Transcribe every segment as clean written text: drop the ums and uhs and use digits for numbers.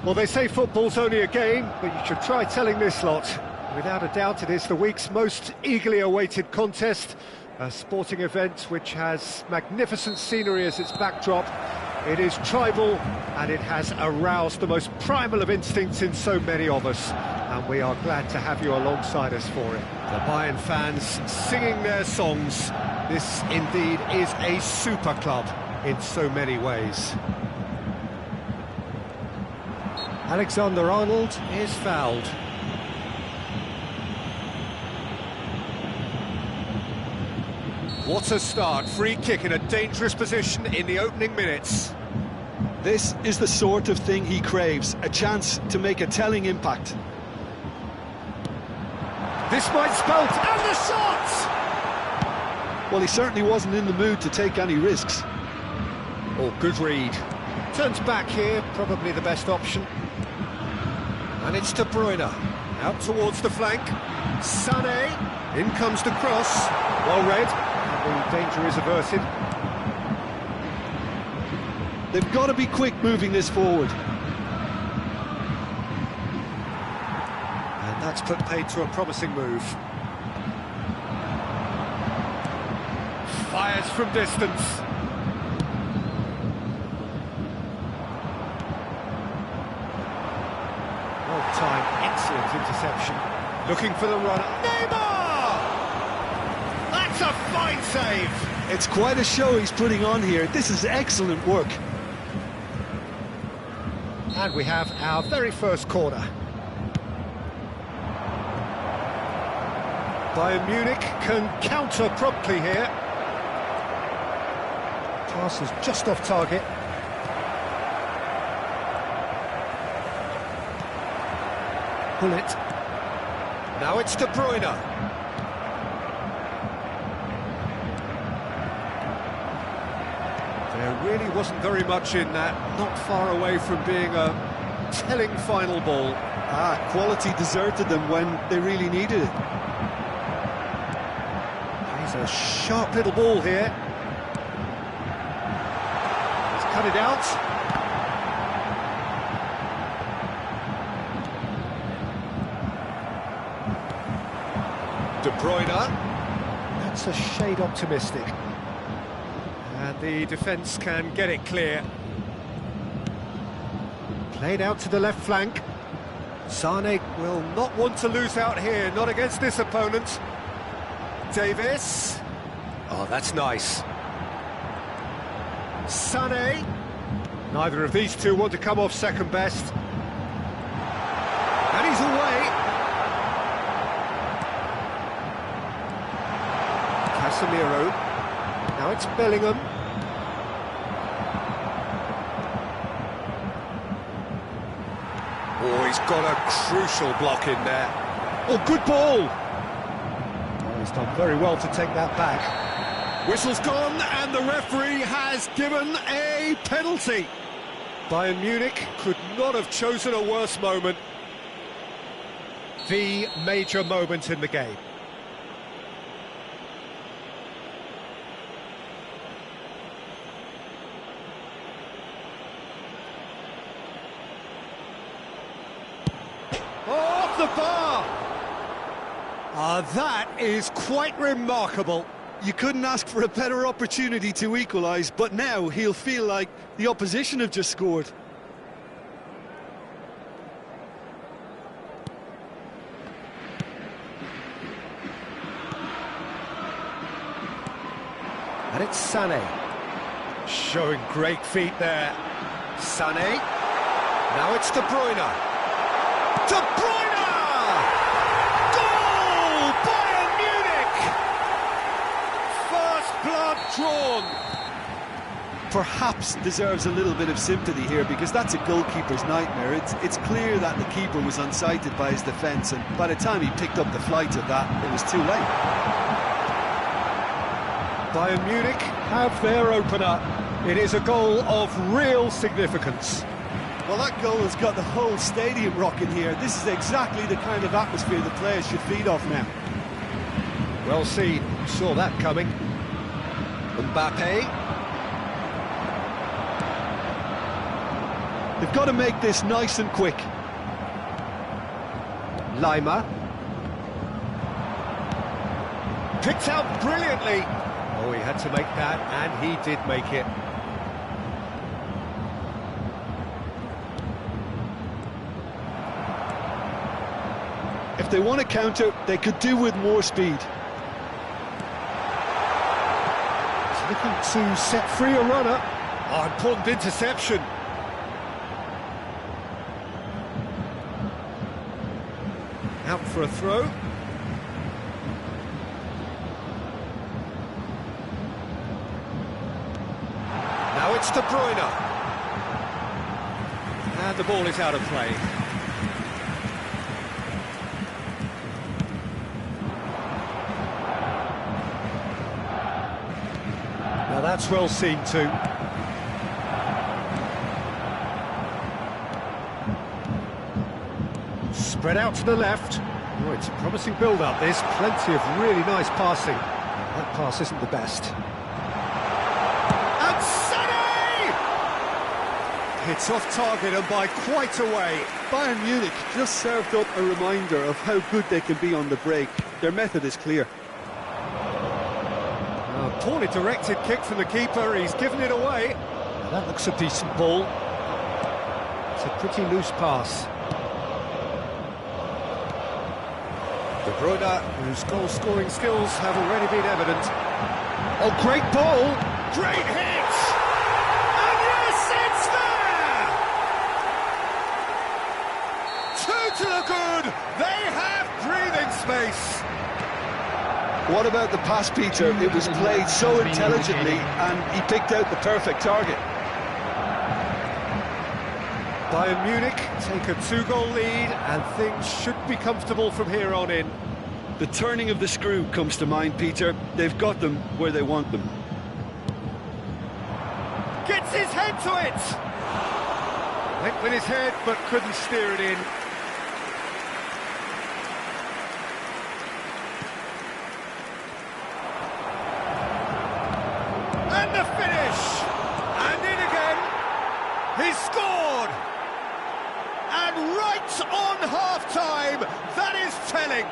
Well, they say football's only a game, but you should try telling this lot. Without a doubt, it is the week's most eagerly awaited contest, a sporting event which has magnificent scenery as its backdrop. It is tribal, and it has aroused the most primal of instincts in so many of us, and we are glad to have you alongside us for it. The Bayern fans singing their songs. This indeed is a super club in so many ways. Alexander-Arnold is fouled. What a start, free kick in a dangerous position in the opening minutes. This is the sort of thing he craves, a chance to make a telling impact. This might spell and the shot! Well, he certainly wasn't in the mood to take any risks. Oh, good read. Turns back here, probably the best option. And it's De Bruyne, out towards the flank. Sané, in comes the cross. Well read, the danger is averted. They've got to be quick moving this forward. And that's put paid to a promising move. Fires from distance. Well-timed, excellent interception. Looking for the runner. Neymar! That's a fine save! It's quite a show he's putting on here. This is excellent work. And we have our very first corner. Bayern Munich can counter promptly here. Pass is just off target. Bullet. Now it's De Bruyne. There really wasn't very much in that, not far away from being a telling final ball. Quality deserted them when they really needed it. He's a sharp little ball here. He's cut it out. De Bruyne. That's a shade optimistic. And the defence can get it clear. Played out to the left flank. Sané will not want to lose out here, not against this opponent. Davis. Oh, that's nice. Sané. Neither of these two want to come off second best. And he's away. Casemiro. Now it's Bellingham. Oh, he's got a crucial block in there. Oh, good ball! Oh, he's done very well to take that back. Whistle's gone, and the referee has given a penalty. Bayern Munich could not have chosen a worse moment. The major moment in the game. Off the bar! That is quite remarkable. You couldn't ask for a better opportunity to equalise, but now he'll feel like the opposition have just scored. And it's Sané. Showing great feet there. Sané. Now it's De Bruyne. De Bruyne! Goal! Bayern Munich! First blood drawn. Perhaps deserves a little bit of sympathy here, because that's a goalkeeper's nightmare. It's clear that the keeper was unsighted by his defence, and by the time he picked up the flight of that, it was too late. Bayern Munich have their opener. It is a goal of real significance. Well, that goal has got the whole stadium rocking here. This is exactly the kind of atmosphere the players should feed off now. Well seen, saw that coming. Mbappe. They've got to make this nice and quick. Lima. Picked out brilliantly. Oh, he had to make that, and he did make it. If they want to counter, they could do with more speed. He's looking to set free a runner. Oh, important interception. Out for a throw. Now it's De Bruyne. And the ball is out of play. Now that's well seen too. Spread out to the left. Oh, it's a promising build-up. There's plenty of really nice passing. That pass isn't the best. And Sané! It's off target and by quite a way. Bayern Munich just served up a reminder of how good they can be on the break. Their method is clear. A poorly directed kick from the keeper. He's given it away. Now that looks a decent ball. It's a pretty loose pass. De Bruyne, whose goal-scoring skills have already been evident. Oh, great ball! Great hit! And yes, it's there! Two to the good! They have breathing space! What about the pass, Peter? It was played so intelligently and he picked out the perfect target. Bayern Munich take a 2-goal lead and things should be comfortable from here on in. The turning of the screw comes to mind, Peter. They've got them where they want them. Gets his head to it! Went with his head but couldn't steer it in. And the finish! And in again! He's scored! And right on half-time, that is telling.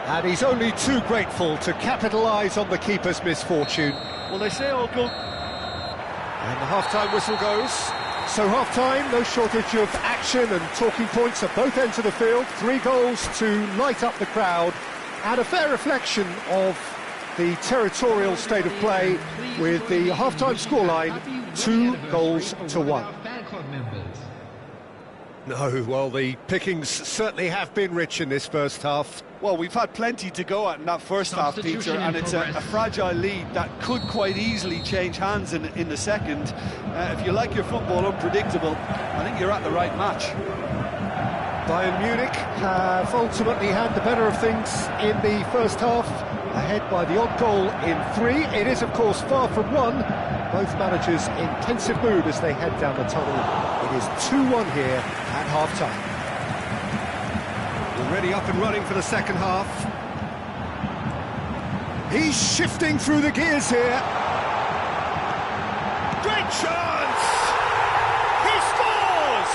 And he's only too grateful to capitalise on the keeper's misfortune. Well, they say all good. And the half-time whistle goes. So half-time, no shortage of action and talking points at both ends of the field. 3 goals to light up the crowd. And a fair reflection of the territorial state of play with the half-time scoreline 2-1. No, well, the pickings certainly have been rich in this first half. Well, we've had plenty to go at in that first half, Peter, and it's a fragile lead that could quite easily change hands in the second. If you like your football unpredictable, I think you're at the right match. Bayern Munich have ultimately had the better of things in the first half, ahead by the odd goal in 3. It is, of course, far from 1. Both managers in pensive mood as they head down the tunnel. It is 2-1 here at half-time. Already up and running for the second half. He's shifting through the gears here. Great chance! He scores!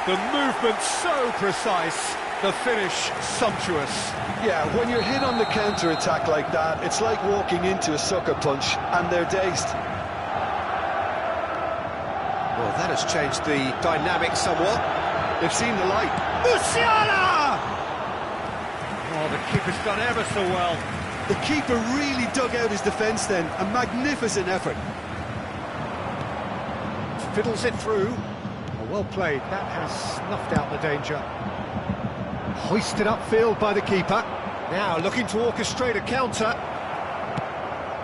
The movement so precise, the finish sumptuous. Yeah, when you're hit on the counter-attack like that, it's like walking into a sucker punch, and they're dazed. Well, that has changed the dynamic somewhat. They've seen the light. Musiala! Oh, the keeper's done ever so well. The keeper really dug out his defence then. A magnificent effort. Fiddles it through. Oh, well played. That has snuffed out the danger. Hoisted upfield by the keeper. Now looking to orchestrate a counter.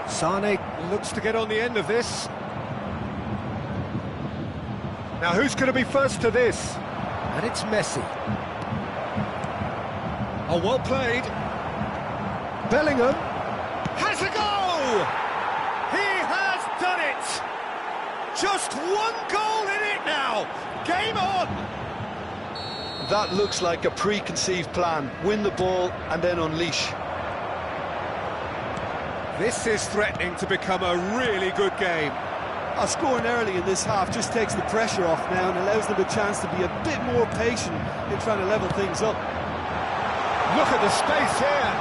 Sané looks to get on the end of this. Now who's going to be first to this? And it's Messi. Oh, well played. Bellingham has a goal! He has done it! Just 1 goal in it now! Game on! That looks like a preconceived plan. Win the ball and then unleash. This is threatening to become a really good game. Scoring early in this half just takes the pressure off now and allows them a chance to be a bit more patient in trying to level things up. Look at the space here.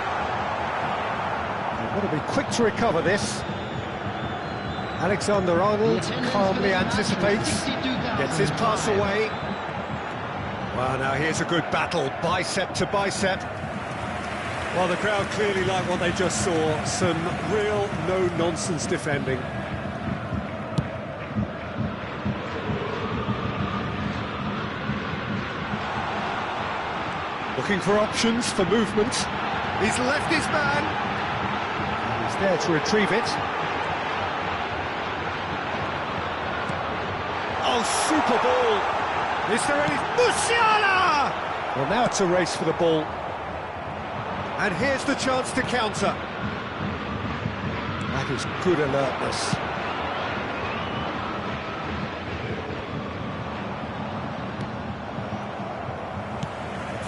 They've got to be quick to recover this. Alexander-Arnold calmly anticipates, gets his pass away. Well, now here's a good battle, bicep to bicep. Well, the crowd clearly like what they just saw. Some real no-nonsense defending. Looking for options for movement. He's left his man. He's there to retrieve it. Oh, super ball! Is there any... Musiala! Well, now it's a race for the ball. And here's the chance to counter. That is good alertness.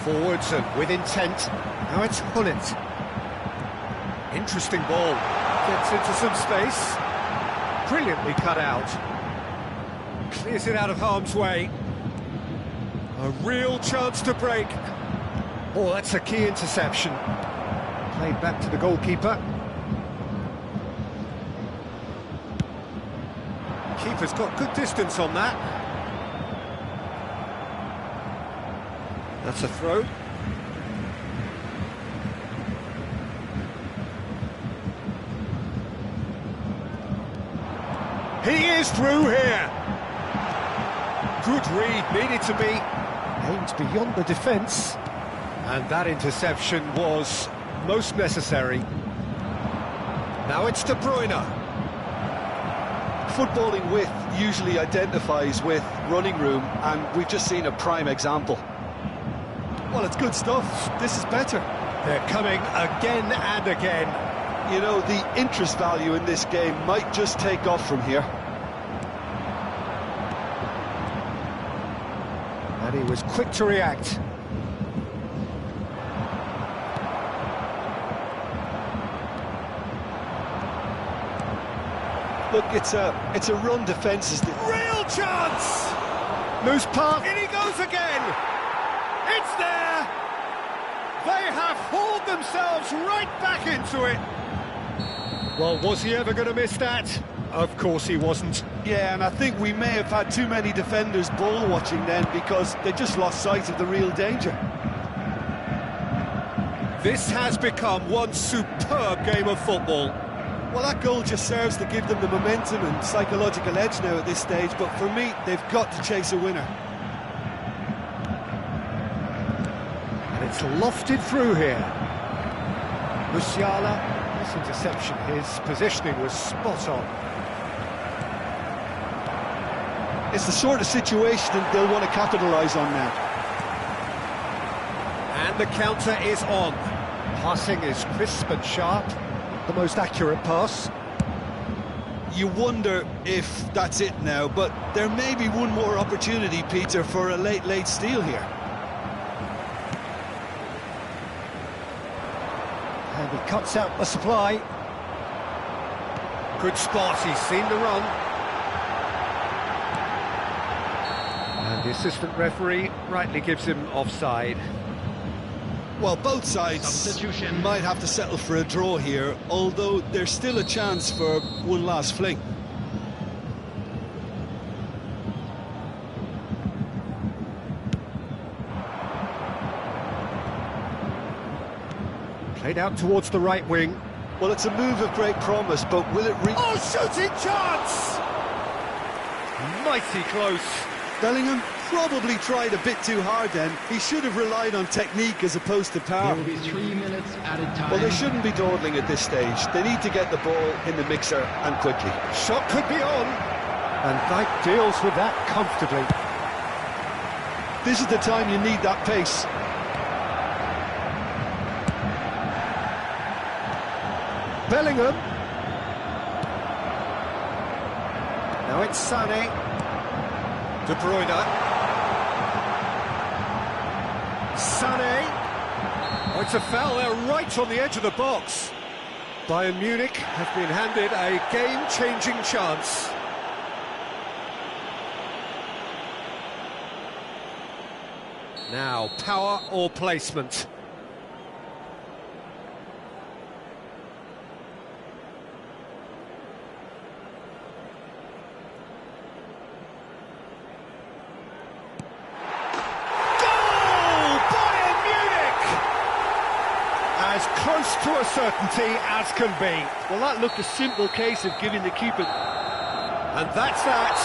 Forwards and with intent. Now it's Hullet. Interesting ball. Gets into some space. Brilliantly cut out. Clears it out of harm's way. A real chance to break. Oh, that's a key interception. Played back to the goalkeeper. Keeper's got good distance on that. That's a throw. He is through here. Good read, needed to be. Aimed beyond the defence. And that interception was most necessary. Now it's De Bruyne. Footballing width usually identifies with running room, and we've just seen a prime example. Well, it's good stuff. This is better. They're coming again and again. You know, the interest value in this game might just take off from here. And he was quick to react. Look, it's a run defence. Real chance! Loose pass, in he goes again! It's there! They have hauled themselves right back into it! Well, was he ever going to miss that? Of course he wasn't. Yeah, and I think we may have had too many defenders ball watching then because they just lost sight of the real danger. This has become one superb game of football. Well, that goal just serves to give them the momentum and psychological edge now at this stage, but for me, they've got to chase a winner. And it's lofted through here. Musiala, this interception, his positioning was spot on. It's the sort of situation they'll want to capitalise on now. And the counter is on. Passing is crisp and sharp. The most accurate pass. You wonder if that's it now, but there may be one more opportunity, Peter, for a late steal here. And he cuts out the supply. Good spot, he's seen the run. And the assistant referee rightly gives him offside. Well, both sides might have to settle for a draw here, although there's still a chance for one last fling. Played out towards the right wing. Well, it's a move of great promise, but will it reach... Oh, shooting chance! Mighty close. Bellingham probably tried a bit too hard then. He should have relied on technique as opposed to power. There will be 3 minutes added time. Well, they shouldn't be dawdling at this stage. They need to get the ball in the mixer and quickly. Shot could be on. And Dijk deals with that comfortably. This is the time you need that pace. Bellingham. Now it's Sané. De Bruyne. Sané. Oh, it's a foul there right on the edge of the box. Bayern Munich have been handed a game-changing chance. Now, power or placement? As close to a certainty as can be. Well, that looked a simple case of giving the keeper. And that's that.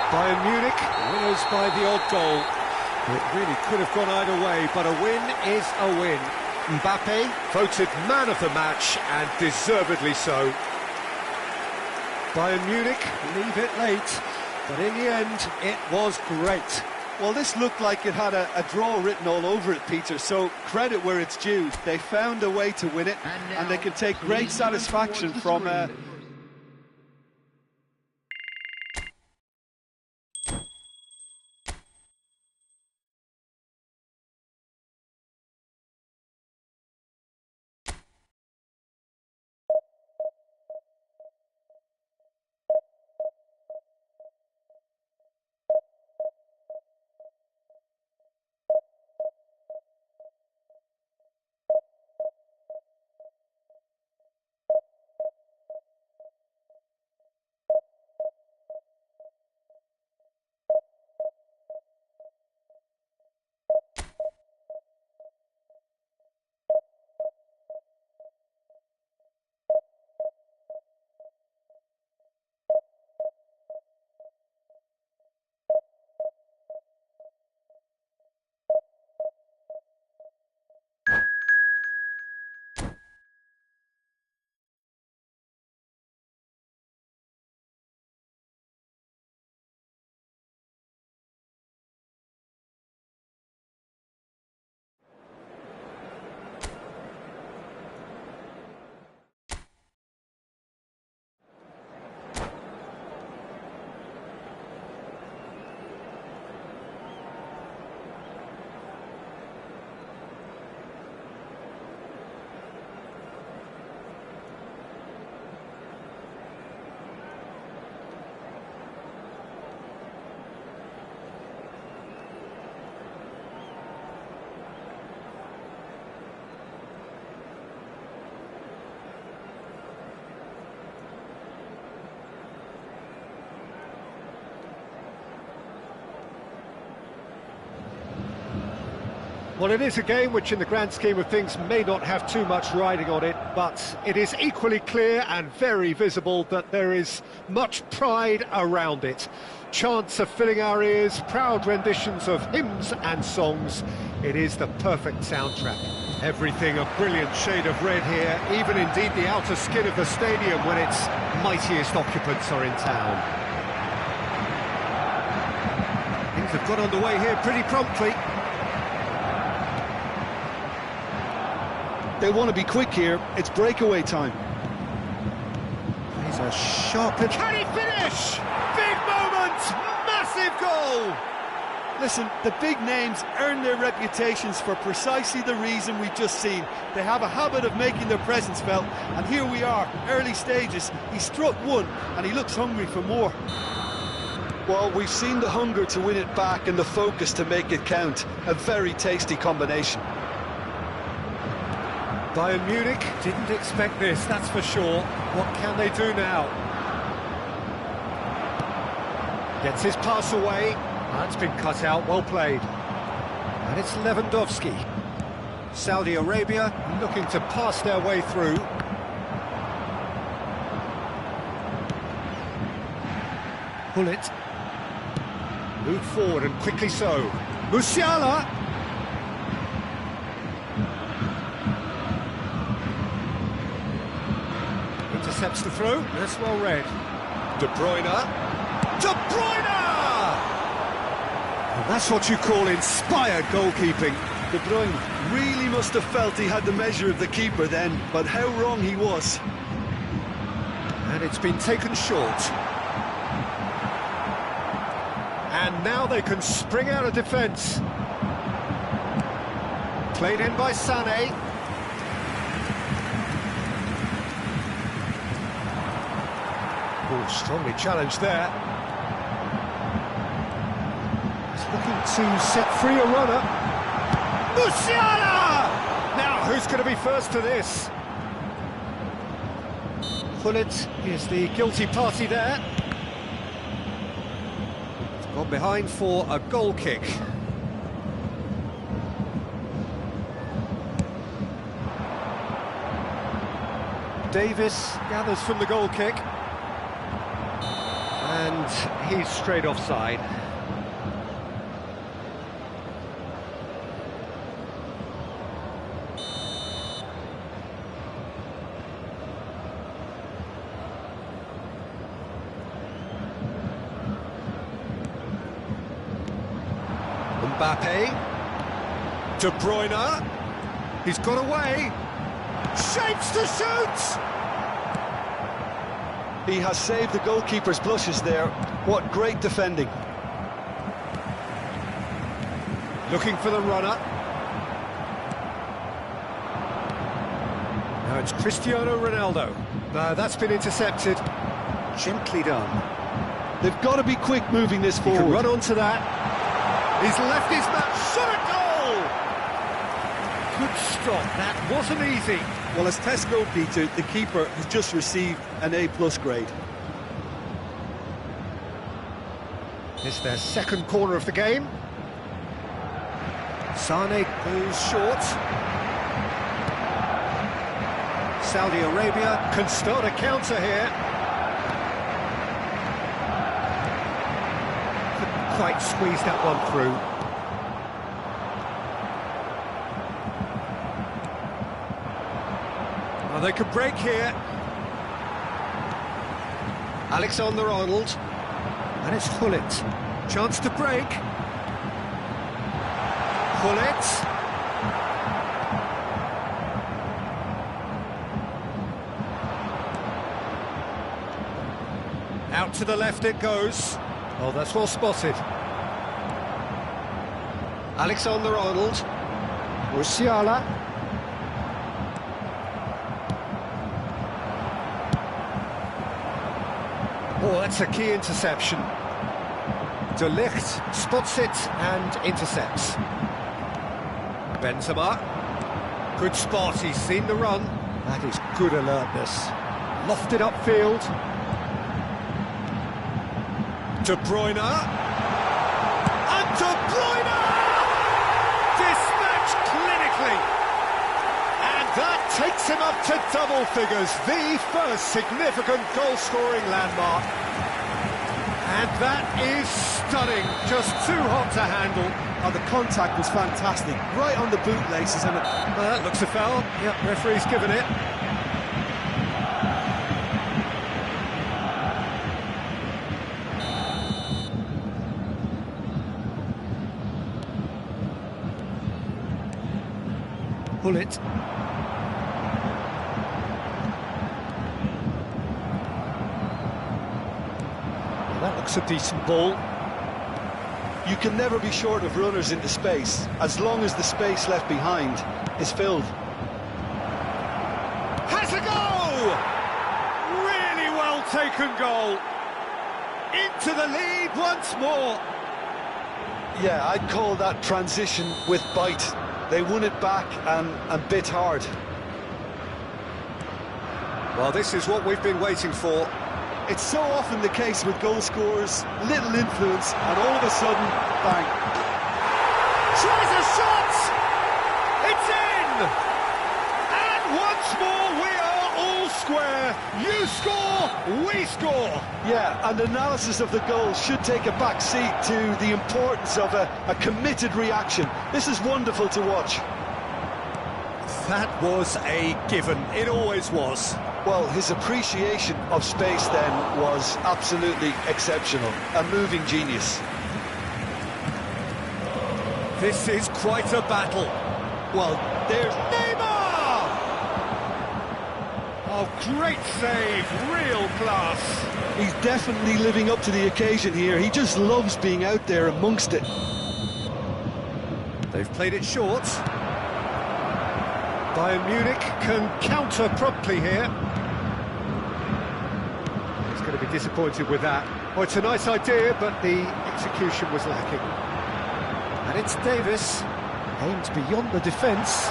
Bayern Munich, winners by the odd goal. It really could have gone either way, but a win is a win. Mbappe voted man of the match, and deservedly so. Bayern Munich leave it late, but in the end, it was great. Well, this looked like it had a draw written all over it, Peter, so credit where it's due. They found a way to win it, and they can take great satisfaction from... Well, it is a game which in the grand scheme of things may not have too much riding on it, but it is equally clear and very visible that there is much pride around it. Chants are filling our ears, proud renditions of hymns and songs. It is the perfect soundtrack. Everything a brilliant shade of red here, even indeed the outer skin of the stadium when its mightiest occupants are in town. Things have got underway here pretty promptly. They want to be quick here. It's breakaway time. He's a sharp... Can he finish? Big moment! Massive goal! Listen, the big names earn their reputations for precisely the reason we've just seen. They have a habit of making their presence felt, and here we are, early stages. He struck one, and he looks hungry for more. Well, we've seen the hunger to win it back and the focus to make it count. A very tasty combination. Bayern Munich didn't expect this, that's for sure. What can they do now? Gets his pass away. That's been cut out, well played. And it's Lewandowski. Saudi Arabia looking to pass their way through. Pull it. Move forward and quickly so. Musiala! Intercepts the throw, that's well read. De Bruyne. De Bruyne! And that's what you call inspired goalkeeping. De Bruyne really must have felt he had the measure of the keeper then, but how wrong he was. And it's been taken short. And now they can spring out of defence. Played in by Sané. Oh, strongly challenged there. He's looking to set free a runner. Musiala! Now, who's going to be first to this? Gullit is the guilty party there. It's gone behind for a goal kick. Davis gathers from the goal kick. And he's straight offside. Mbappe, De Bruyne, he's got away, shapes to shoot! He has saved the goalkeeper's blushes there. What great defending. Looking for the runner. Now it's Cristiano Ronaldo. That's been intercepted. Gently done. They've got to be quick moving this He forward. can run onto that. He's left his man, shot a goal! Good stop, that wasn't easy. Well, as Tesco, Peter, the keeper has just received an A+ grade. It's their second corner of the game. Sane goes short. Saudi Arabia can start a counter here. Couldn't quite squeeze that one through. Well, they could break here. Alexander-Arnold. And it's Gullit. Chance to break. Gullit. Out to the left it goes. Oh, that's well spotted. Alexander-Arnold. Musiala. Oh, that's a key interception. De Ligt spots it and intercepts. Benzema. Good spot, he's seen the run. That is good alertness. Lofted upfield. De Bruyne. And De Bruyne! Dispatched clinically. And that takes him up to double figures. The first significant goal-scoring landmark. And that is stunning. Just too hot to handle. Oh, the contact was fantastic. Right on the bootlaces. And That looks a foul. Yep, referee's given it. Gullit. That looks a decent ball. you can never be short of runners into space, as long as the space left behind is filled. Has a goal! Really well taken goal. Into the lead once more. Yeah, I'd call that transition with bite. They won it back and bit hard. Well, this is what we've been waiting for. It's so often the case with goal scorers, little influence, and all of a sudden, bang. Tries a shot! It's in! And once more we are all square. You score, we score. Yeah, and analysis of the goal should take a back seat to the importance of a committed reaction. This is wonderful to watch. That was a given. It always was. Well, his appreciation of space then was absolutely exceptional. A moving genius. This is quite a battle. Well, there's Neymar! Oh, great save, real class. He's definitely living up to the occasion here. He just loves being out there amongst it. They've played it short. Bayern Munich can counter promptly here. He's going to be disappointed with that. Oh, it's a nice idea, but the execution was lacking. And it's Davis. Aimed beyond the defence.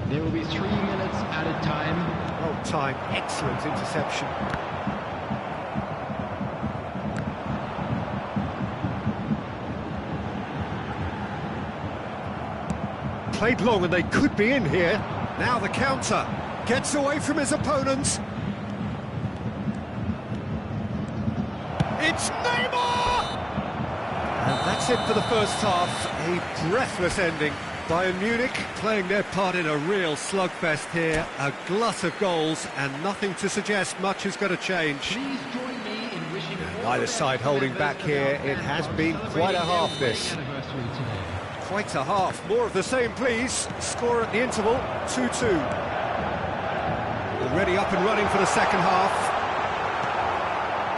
There will be 3 minutes added time. Well timed, excellent interception. Played long and they could be in here. Now the counter. Gets away from his opponent. It's Neymar! And that's it for the first half. A breathless ending. Bayern Munich playing their part in a real slugfest here. A glut of goals and nothing to suggest much is going to change. Please join me in wishing Neither side holding back here. It has been quite a half, this. Quite a half. More of the same, please. Score at the interval, 2-2. Already up and running for the second half.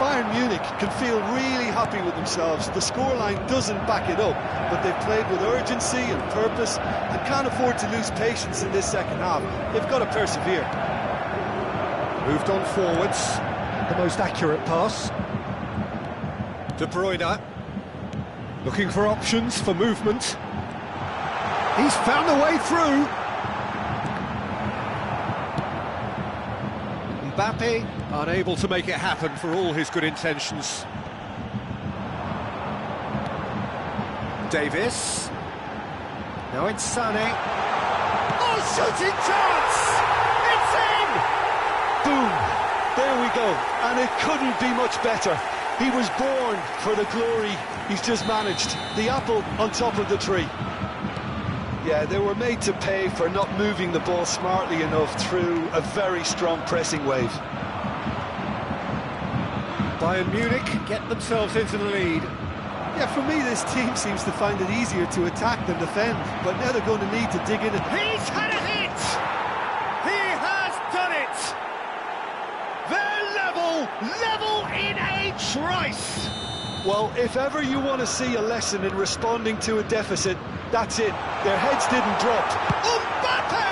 Bayern Munich can feel really happy with themselves. The scoreline doesn't back it up, but they've played with urgency and purpose and can't afford to lose patience in this second half. They've got to persevere. Moved on forwards. The most accurate pass. De Bruyne. Looking for options for movement. He's found a way through. Mbappe unable to make it happen for all his good intentions. Davis. Now it's Sané. Oh, shooting chance! It's in! Boom! There we go. And it couldn't be much better. He was born for the glory he's just managed. The apple on top of the tree. Yeah, they were made to pay for not moving the ball smartly enough through a very strong pressing wave. Bayern Munich get themselves into the lead. Yeah, for me, this team seems to find it easier to attack than defend, but now they're going to need to dig in. He's had a hit! He has done it! They're level in a trice! Well, if ever you want to see a lesson in responding to a deficit, that's it. Their heads didn't drop. Mbappe!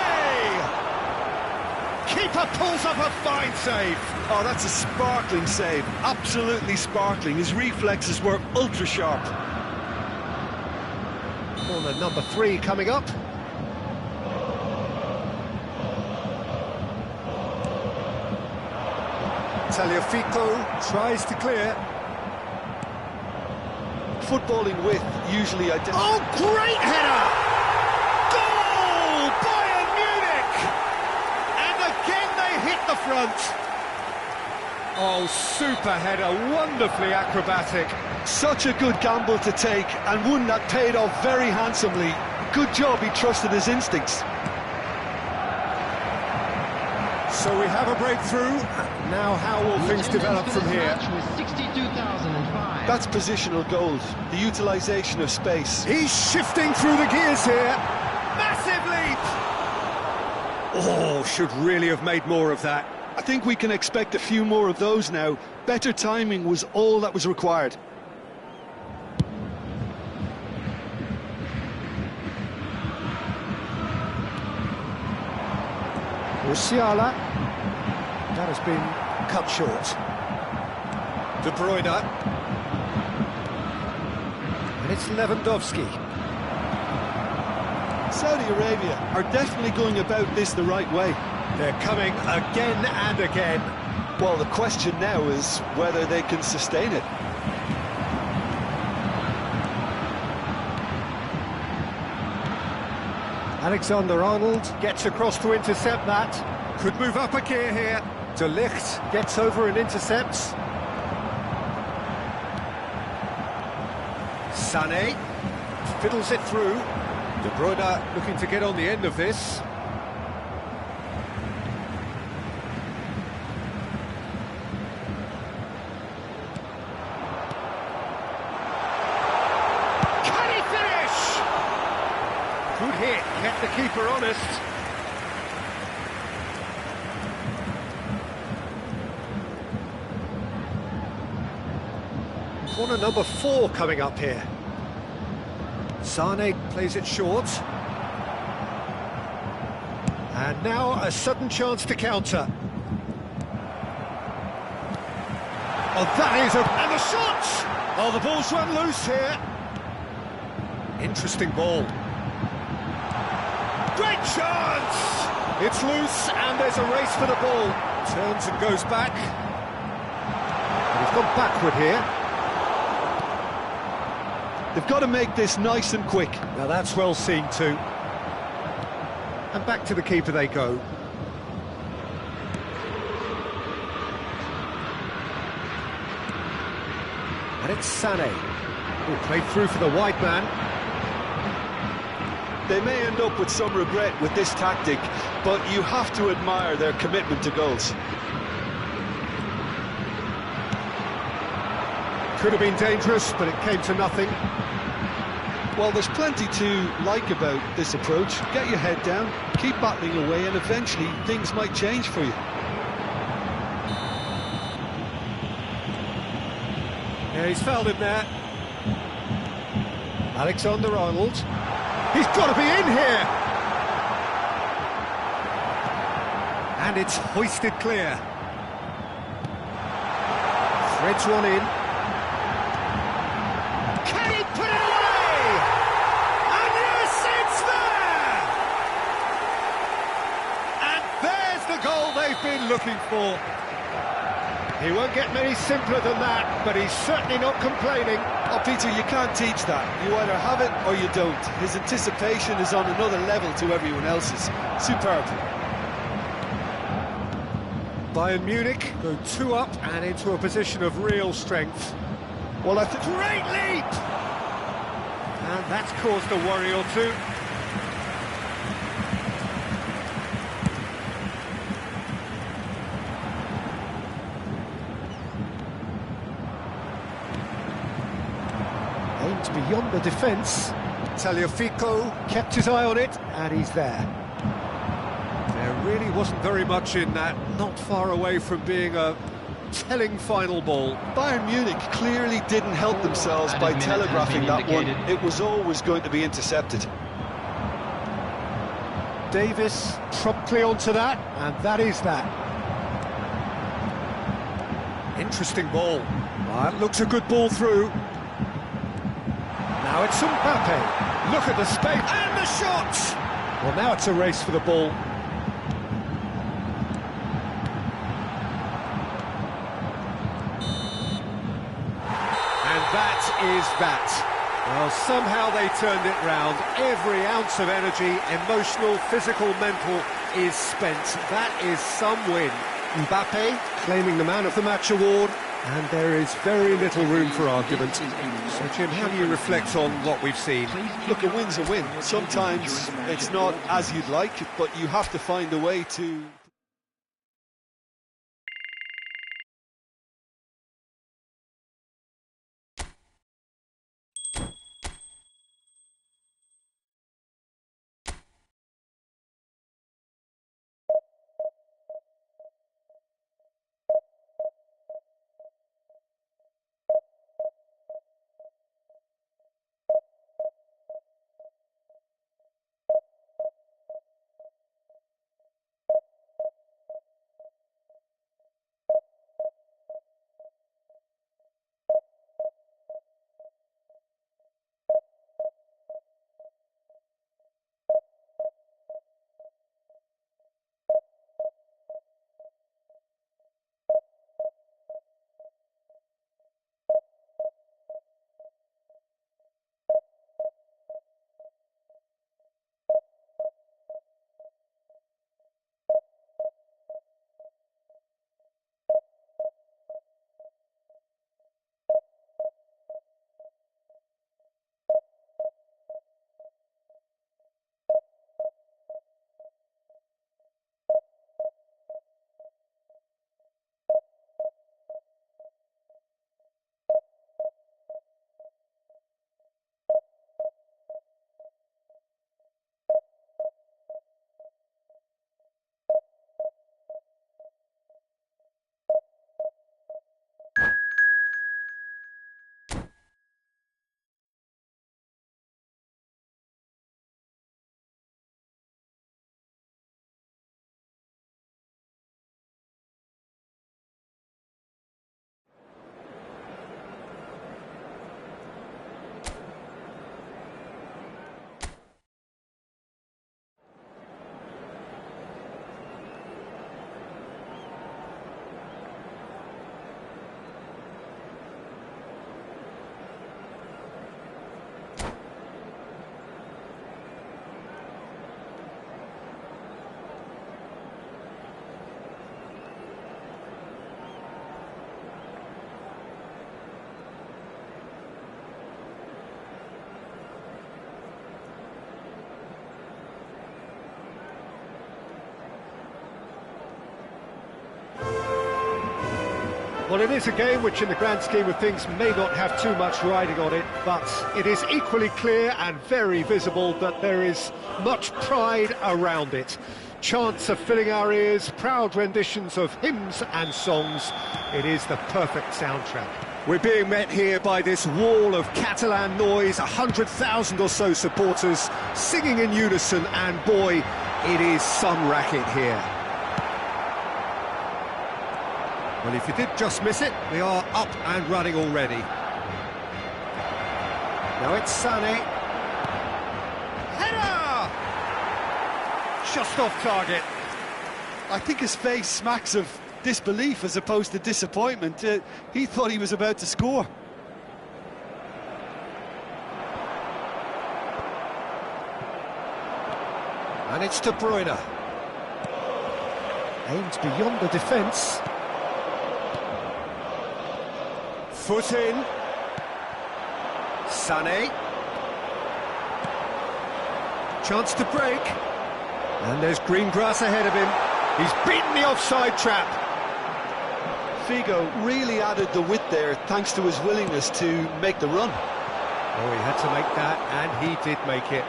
Keeper pulls up a fine save. Oh, that's a sparkling save. Absolutely sparkling. His reflexes were ultra sharp. Corner number 3 coming up. Tagliafico tries to clear. Footballing with usually Oh, great header! Goal! Bayern Munich! And again they hit the front. Oh, super header, wonderfully acrobatic. Such a good gamble to take, and one that paid off very handsomely. Good job he trusted his instincts. So we have a breakthrough. Now how will things develop from here? That's positional gold, the utilisation of space. He's shifting through the gears here. Massive leap! Oh, should really have made more of that. I think we can expect a few more of those now. Better timing was all that was required. Musiala. That has been cut short. De Bruyne. And it's Lewandowski. Saudi Arabia are definitely going about this the right way. They're coming again and again. Well, the question now is whether they can sustain it. Alexander-Arnold gets across to intercept that. Could move up a gear here. De Ligt gets over and intercepts. Sané fiddles it through. De Bruyne looking to get on the end of this. Can he finish? Good hit, kept the keeper honest. Corner number 4 coming up here. Sané plays it short. And now a sudden chance to counter. Oh, that is a... And the shot! Oh, the ball's run loose here. Interesting ball. Great chance! It's loose and there's a race for the ball. Turns and goes back. And he's gone backward here. They've got to make this nice and quick. Now that's well seen too. And back to the keeper they go. And it's Sané, who played through for the wide man. They may end up with some regret with this tactic, but you have to admire their commitment to goals. Could have been dangerous, but it came to nothing. Well, there's plenty to like about this approach. Get your head down, keep battling away, and eventually things might change for you. Yeah, he's fouled him there. Alexander-Arnold. He's got to be in here! And it's hoisted clear. Threads one in. Can he put it away? And yes, it's there! And there's the goal they've been looking for. He won't get many simpler than that, but he's certainly not complaining. Oh, Peter, you can't teach that. You either have it or you don't. His anticipation is on another level to everyone else's. Superb. Bayern Munich go 2 up and into a position of real strength. Well, that's a Great leap! And that's caused a worry or two. Aimed beyond the defence. Tagliafico kept his eye on it, and he's there. There really wasn't very much in that, not far away from being a telling final ball. Bayern Munich clearly didn't help themselves by telegraphing that one. It was always going to be intercepted. Davis promptly onto that, and that is that. Interesting ball. That looks a good ball through. Now it's Mbappe. Look at the space and the shot! Well, now it's a race for the ball. And that is that. Well, somehow they turned it round. Every ounce of energy, emotional, physical, mental, is spent. That is some win. Mbappe claiming the Man of the Match award, and there is very little room for argument. So, Jim, how do you reflect on what we've seen? Look, a win's a win. Sometimes it's not as you'd like, but you have to find a way to... Well, it is a game which in the grand scheme of things may not have too much riding on it, but it is equally clear and very visible that there is much pride around it. Chants are filling our ears, proud renditions of hymns and songs. It is the perfect soundtrack. We're being met here by this wall of Catalan noise, 100,000 or so supporters singing in unison, and boy, it is some racket here. Well, if you did just miss it, we are up and running already. Now it's Sané. Header! Just off target. I think his face smacks of disbelief as opposed to disappointment. He thought he was about to score. And it's De Bruyne. Aimed beyond the defence. Foot in. Sané. Chance to break. And there's green grass ahead of him. He's beaten the offside trap. Figo really added the width there thanks to his willingness to make the run. Oh, he had to make that, and he did make it.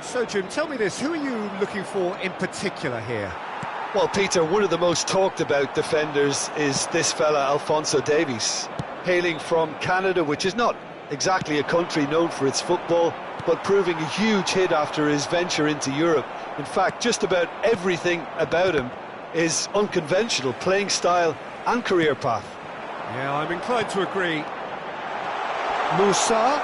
So, Jim, tell me this, who are you looking for in particular here? Well, Peter, one of the most talked about defenders is this fella, Alphonso Davies. Hailing from Canada, which is not exactly a country known for its football, but proving a huge hit after his venture into Europe. In fact, just about everything about him is unconventional, playing style and career path. Yeah, I'm inclined to agree. Musa.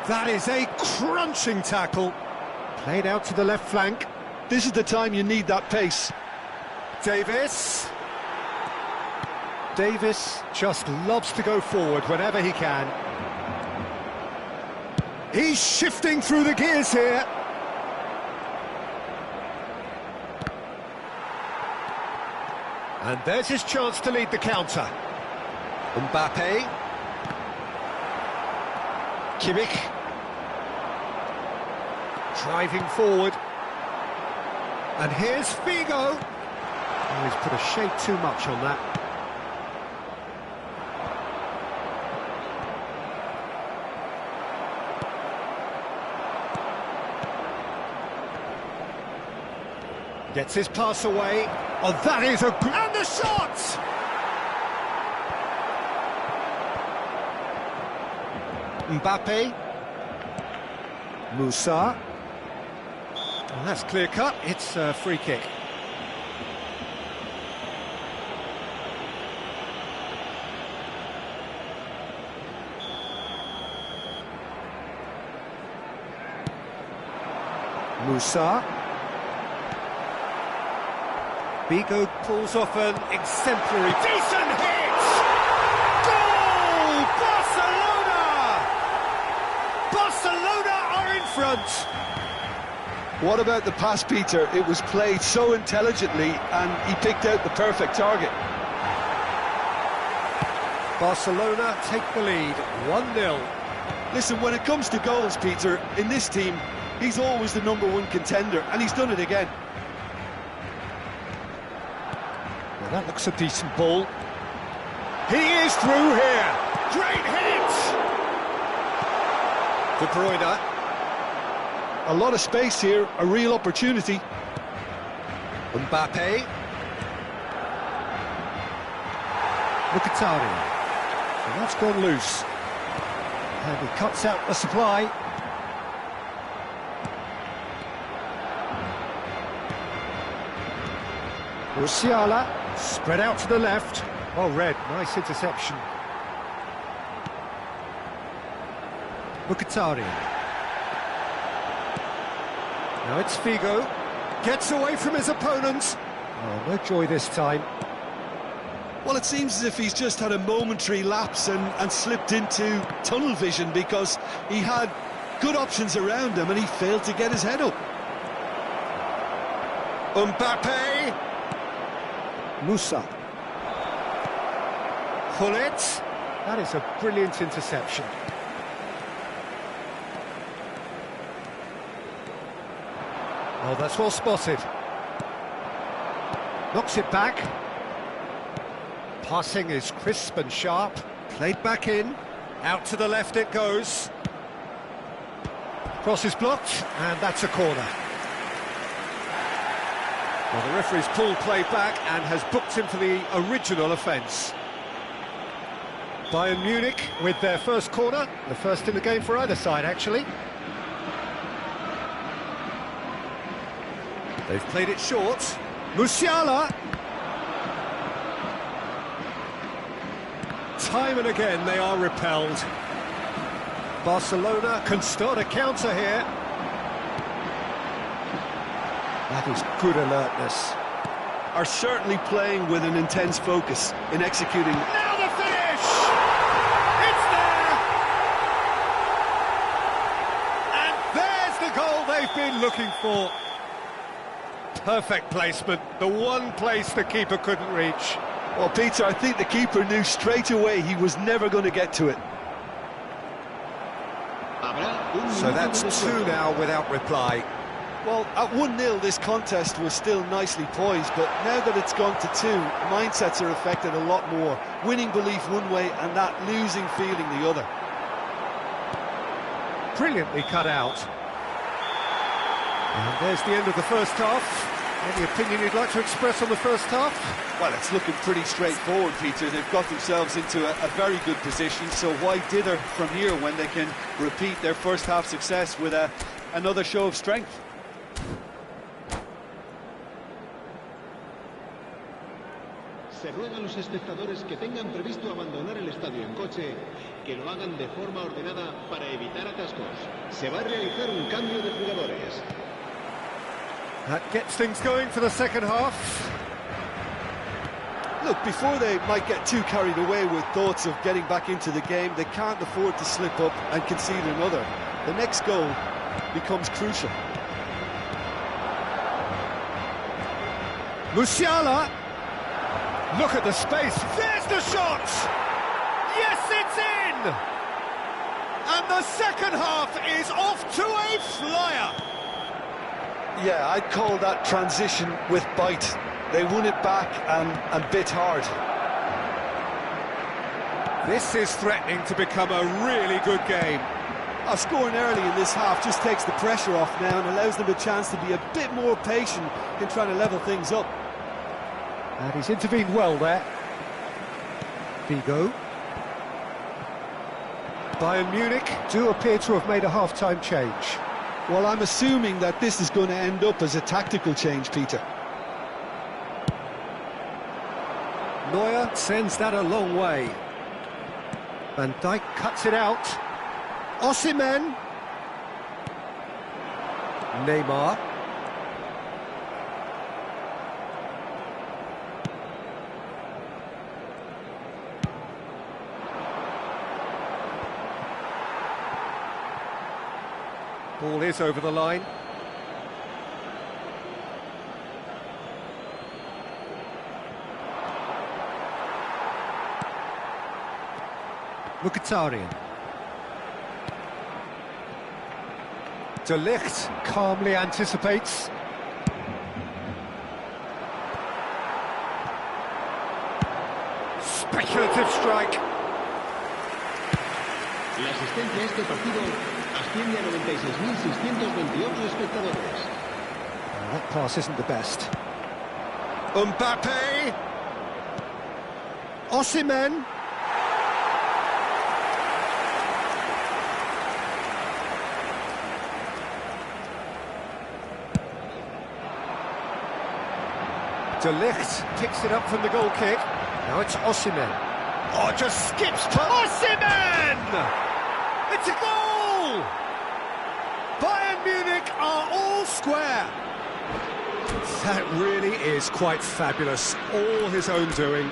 That is a crunching tackle. Played out to the left flank. This is the time you need that pace. Davis. Davis just loves to go forward whenever he can. He's shifting through the gears here. And there's his chance to lead the counter. Mbappe. Kimmich. Driving forward. And here's Figo. Oh, he's put a shade too much on that. Gets his pass away. Oh, that is a... And the shot! Mbappe. Musa. And that's clear cut. It's a free kick. Musa. Figo pulls off an exemplary... Decent hit! Goal! Barcelona! Barcelona are in front! What about the pass, Peter? It was played so intelligently and he picked out the perfect target. Barcelona take the lead, 1-0. Listen, when it comes to goals, Peter, in this team, he's always the #1 contender, and he's done it again. Well, that looks a decent ball. He is through here. Great hit! De Bruyne. A lot of space here, a real opportunity. Mbappe. Mkhitaryan. And that's gone loose. And he cuts out the supply. Musiala, spread out to the left. Well read, nice interception. Mkhitaryan. Now it's Figo. Gets away from his opponents. Oh, no joy this time. Well, it seems as if he's just had a momentary lapse and slipped into tunnel vision because he had good options around him and he failed to get his head up. Mbappe. Musa. Hullet. That is a brilliant interception. Oh, that's well spotted. Knocks it back. Passing is crisp and sharp. Played back in. Out to the left it goes. Cross is blocked, and that's a corner. Well, the referee's pulled play back and has booked him for the original offence. Bayern Munich with their first corner, the first in the game for either side, actually. They've played it short. Musiala. Time and again they are repelled. Barcelona can start a counter here. That is good alertness. Are certainly playing with an intense focus in executing. Now the finish! It's there! And there's the goal they've been looking for. Perfect placement, the one place the keeper couldn't reach. Well, Peter, I think the keeper knew straight away he was never going to get to it. So that's 2 now without reply. Well, at 1-0 this contest was still nicely poised, but now that it's gone to 2, mindsets are affected a lot more. Winning belief one way and that losing feeling the other. Brilliantly cut out. And there's the end of the first half. Any opinion you'd like to express on the first half? Well, it's looking pretty straightforward, Peter. They've got themselves into a very good position, so why dither from here when they can repeat their first half success with another show of strength? Se ruega a los espectadores que tengan previsto abandonar el estadio en coche, que lo hagan de forma ordenada para evitar atascos. Se va a realizar un cambio de jugadores. That gets things going for the second half. Look, before they might get too carried away with thoughts of getting back into the game, they can't afford to slip up and concede another. The next goal becomes crucial. Musiala. Look at the space. There's the shot! Yes, it's in! And the second half is off to a flyer. Yeah, I'd call that transition with bite. They won it back and bit hard. This is threatening to become a really good game. Scoring early in this half just takes the pressure off now and allows them a chance to be a bit more patient in trying to level things up. And he's intervened well there. Vigo. Bayern Munich do appear to have made a half-time change. Well, I'm assuming that this is going to end up as a tactical change, Peter. Neuer sends that a long way. Van Dijk cuts it out. Osimhen. Neymar. Ball is over the line. Mkhitaryan. De Ligt calmly anticipates. Speculative strike. La asistencia a este partido asciende a 96.628 espectadores. That pass isn't the best. Mbappe. Osimhen. De Ligt picks it up from the goal kick. Now it's Osimhen. Oh, just skips past Osimhen! It's a goal! Bayern Munich are all square. That really is quite fabulous. All his own doing.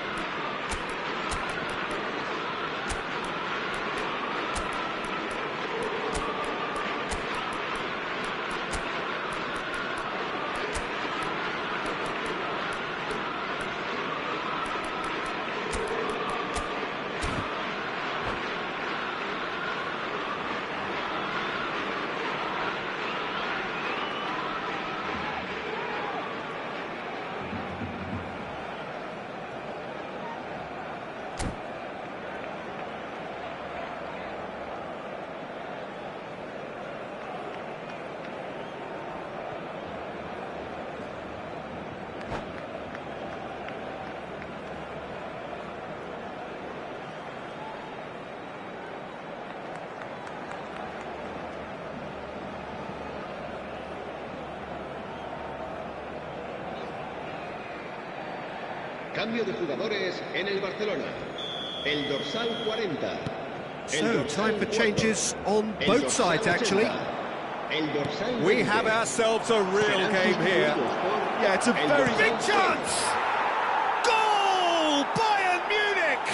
Cambio de jugadores en el Barcelona. El dorsal 40. So, time for changes on both sides, actually. We have ourselves a real game here. Yeah, it's a very big chance! Goal! Bayern Munich!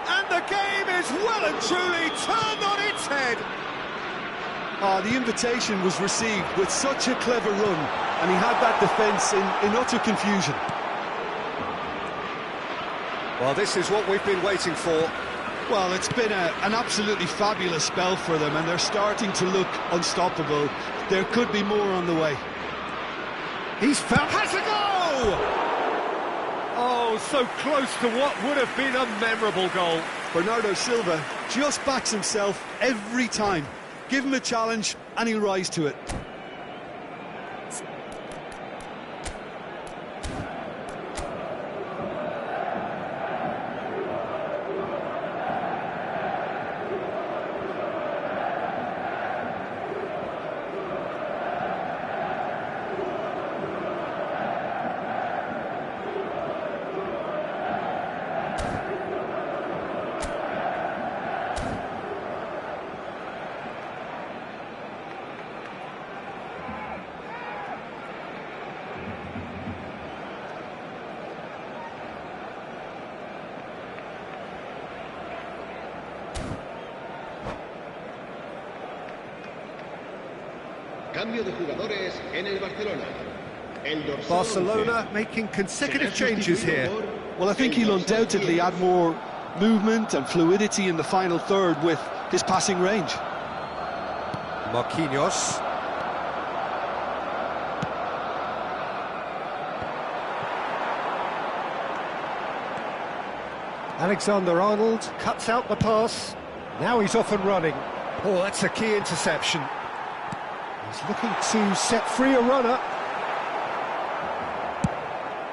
And the game is well and truly turned on its head. The invitation was received with such a clever run, and he had that defence in utter confusion. Well, this is what we've been waiting for. Well, it's been an absolutely fabulous spell for them, and they're starting to look unstoppable. There could be more on the way. He's found... has a goal! Oh, so close to what would have been a memorable goal. Bernardo Silva just backs himself every time. Give him a challenge, and he'll rise to it. Cambio de jugadores en el Barcelona. El dorsal Barcelona making consecutive changes here. Well, I think he'll undoubtedly add more movement and fluidity in the final third with his passing range. Marquinhos. Alexander-Arnold cuts out the pass. Now he's off and running. Oh, that's a key interception. He's looking to set free a runner.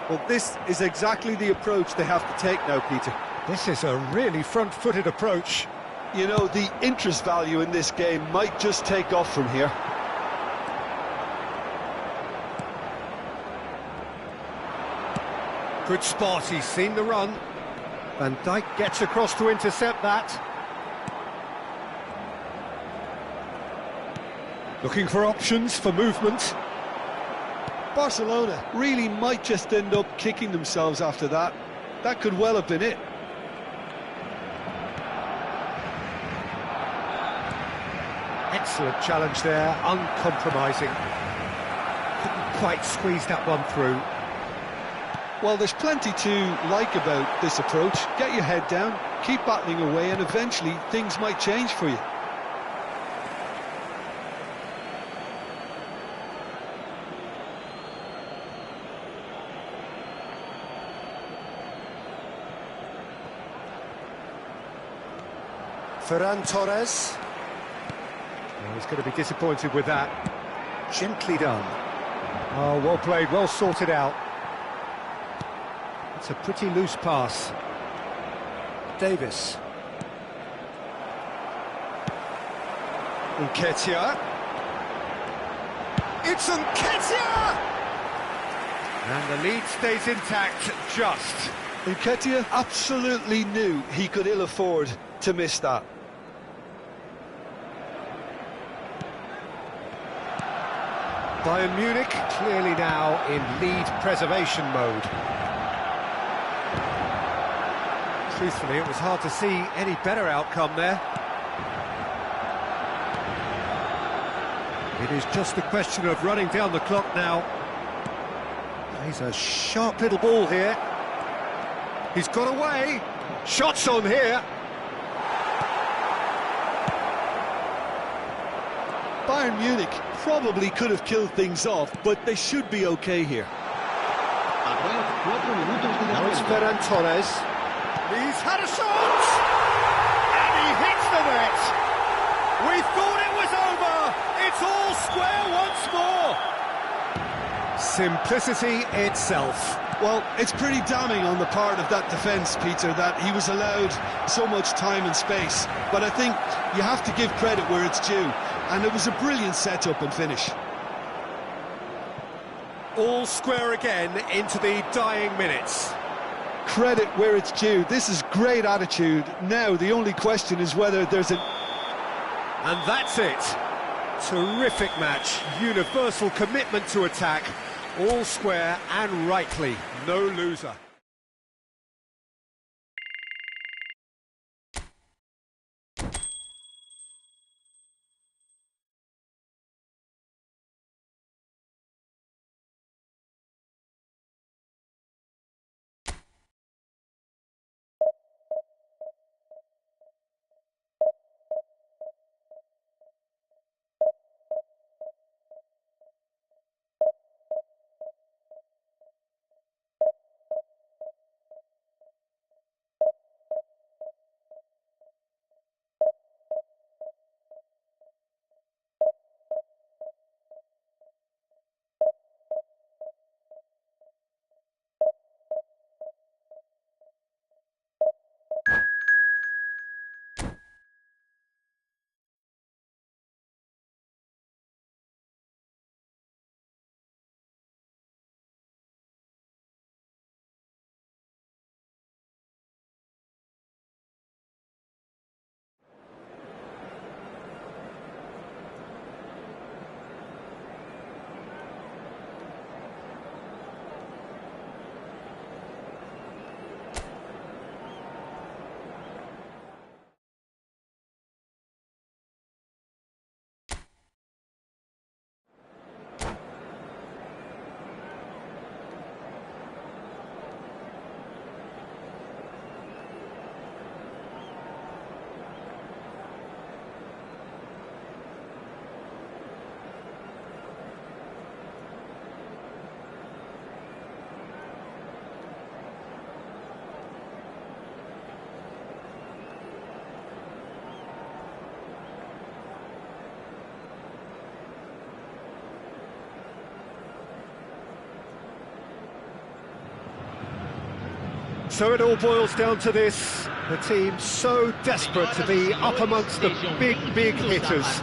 Well, this is exactly the approach they have to take now, Peter. This is a really front-footed approach. You know, the interest value in this game might just take off from here. Good spot, he's seen the run. Van Dijk gets across to intercept that. Looking for options for movement. Barcelona really might just end up kicking themselves after that. That could well have been it. Excellent challenge there, uncompromising. Couldn't quite squeeze that one through. Well, there's plenty to like about this approach. Get your head down, keep battling away, and eventually things might change for you. Ferran Torres. Oh, he's going to be disappointed with that. Gently done. Oh, well played, well sorted out. It's a pretty loose pass. Davis. Nketiah. It's Nketiah! And the lead stays intact, just. Nketiah absolutely knew he could ill afford to miss that. Bayern Munich clearly now in lead preservation mode. Truthfully, it was hard to see any better outcome there. It is just a question of running down the clock now. He's a sharp little ball here. He's got away. Shots on here. Bayern Munich probably could have killed things off, but they should be okay here. Now it's Ferran Torres. He's had a shot! And he hits the net! We thought it was over! It's all square once more! Simplicity itself. Well, it's pretty damning on the part of that defence, Peter, that he was allowed so much time and space. But I think you have to give credit where it's due. And it was a brilliant setup and finish. All square again into the dying minutes. credit where it's due. This is great attitude. Now, the only question is whether there's a... And that's it. Terrific match. Universal commitment to attack. All square and rightly. No loser. So it all boils down to this. The team so desperate to be up amongst the big hitters.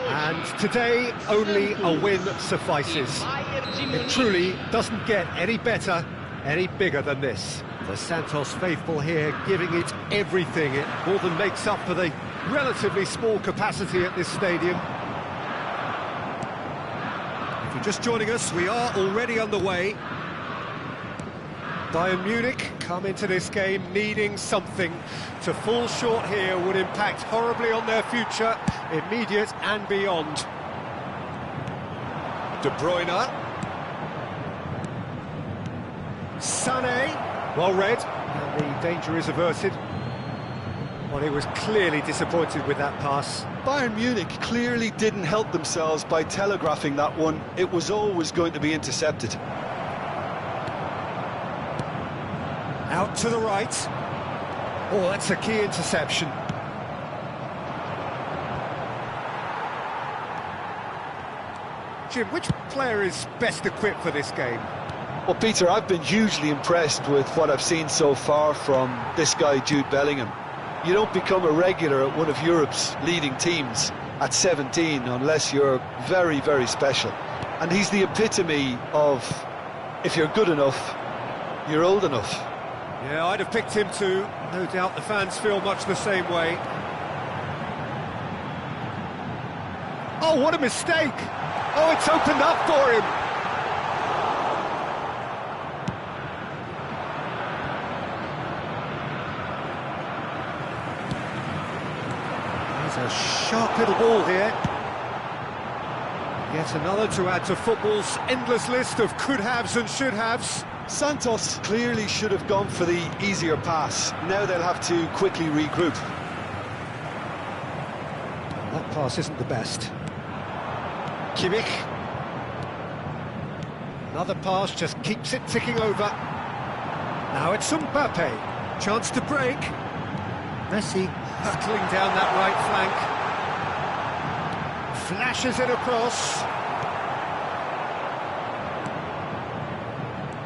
And today, only a win suffices. It truly doesn't get any better, any bigger than this. The Santos faithful here giving it everything. It more than makes up for the relatively small capacity at this stadium. If you're just joining us, we are already underway. Bayern Munich come into this game needing something. To fall short here would impact horribly on their future, immediate and beyond. De Bruyne. Sané. Well read, and the danger is averted. Well, he was clearly disappointed with that pass. Bayern Munich clearly didn't help themselves by telegraphing that one. It was always going to be intercepted. Out to the right. Oh, that's a key interception. Jim, which player is best equipped for this game? Well, Peter, I've been hugely impressed with what I've seen so far from this guy, Jude Bellingham. You don't become a regular at one of Europe's leading teams at 17 unless you're very, very special. And he's the epitome of, if you're good enough, you're old enough. Yeah, I'd have picked him too. No doubt the fans feel much the same way. Oh, what a mistake! Oh, it's opened up for him! There's a sharp little ball here. Yet another to add to football's endless list of could-haves and should-haves. Santos clearly should have gone for the easier pass. Now they'll have to quickly regroup. That pass isn't the best. Kimmich. Another pass just keeps it ticking over. Now it's Mbappe. Chance to break. Messi hurtling down that right flank. Flashes it across.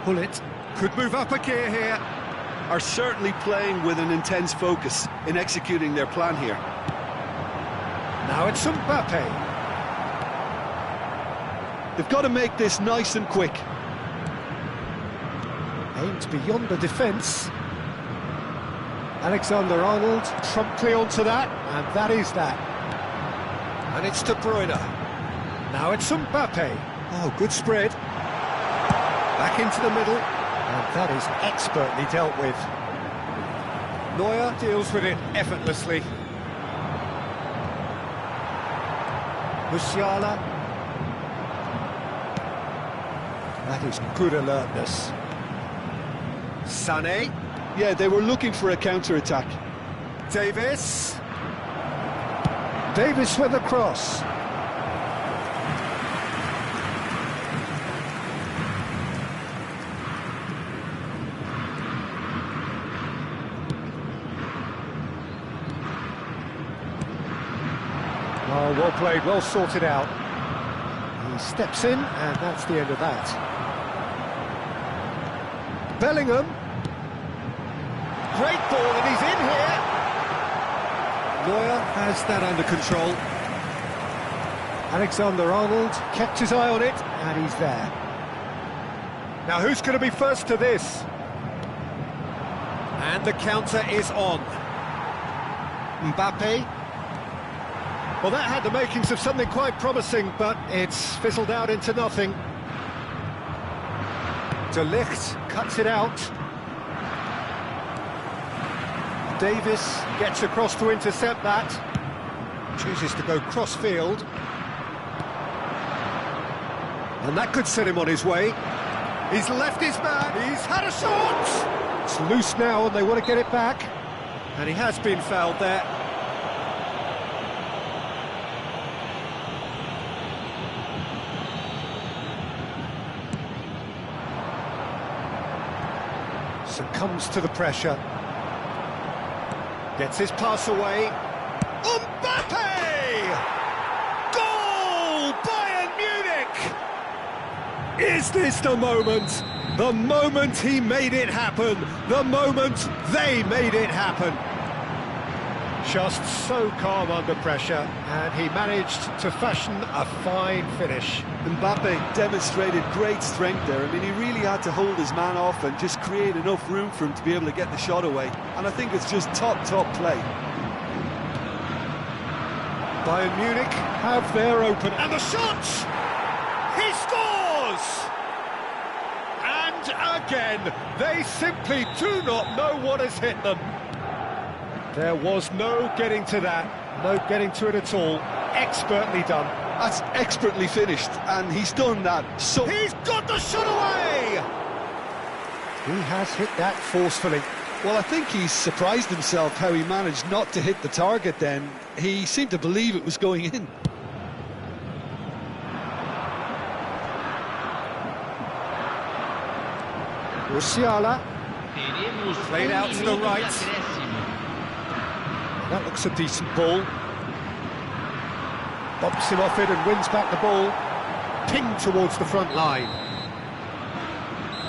Bullet could move up a gear here. Are certainly playing with an intense focus in executing their plan here. Now it's Mbappe. They've got to make this nice and quick. aimed beyond the defence. Alexander-Arnold promptly onto that, and that is that. And it's De Bruyne. Now it's Mbappe. Oh, good spread. Back into the middle, and that is expertly dealt with. Neuer deals with it effortlessly. Musiala. That is good alertness. Sané. Yeah, they were looking for a counter-attack. Davis. Davis with a cross. Oh, well played, well sorted out. He steps in, and that's the end of that. Bellingham. Great ball, and he's in here. Neuer has that under control. Alexander-Arnold kept his eye on it, and he's there. Now who's going to be first to this? And the counter is on. Mbappe. Well, that had the makings of something quite promising, but it's fizzled out into nothing. De Ligt cuts it out. Davis gets across to intercept that. Chooses to go cross-field. And that could set him on his way. He's left his man, he's had a shot! It's loose now and they want to get it back. And he has been fouled there. Succumbs to the pressure. Gets his pass away. Mbappe! Goal! Bayern Munich! Is this the moment? The moment he made it happen. The moment they made it happen. Just so calm under pressure, and he managed to fashion a fine finish. Mbappe demonstrated great strength there. I mean, he really had to hold his man off and just create enough room for him to be able to get the shot away. And I think it's just top play. Bayern Munich have their open, and the shot! He scores! And again, they simply do not know what has hit them. There was no getting to that, no getting to it at all. Expertly done. That's expertly finished, and he's done that. So he's got the shot away! He has hit that forcefully. Well, I think he's surprised himself how he managed not to hit the target then. He seemed to believe it was going in. Musiala. Played out to the right. That looks a decent ball. Bumps him off it and wins back the ball. Pinged towards the front line.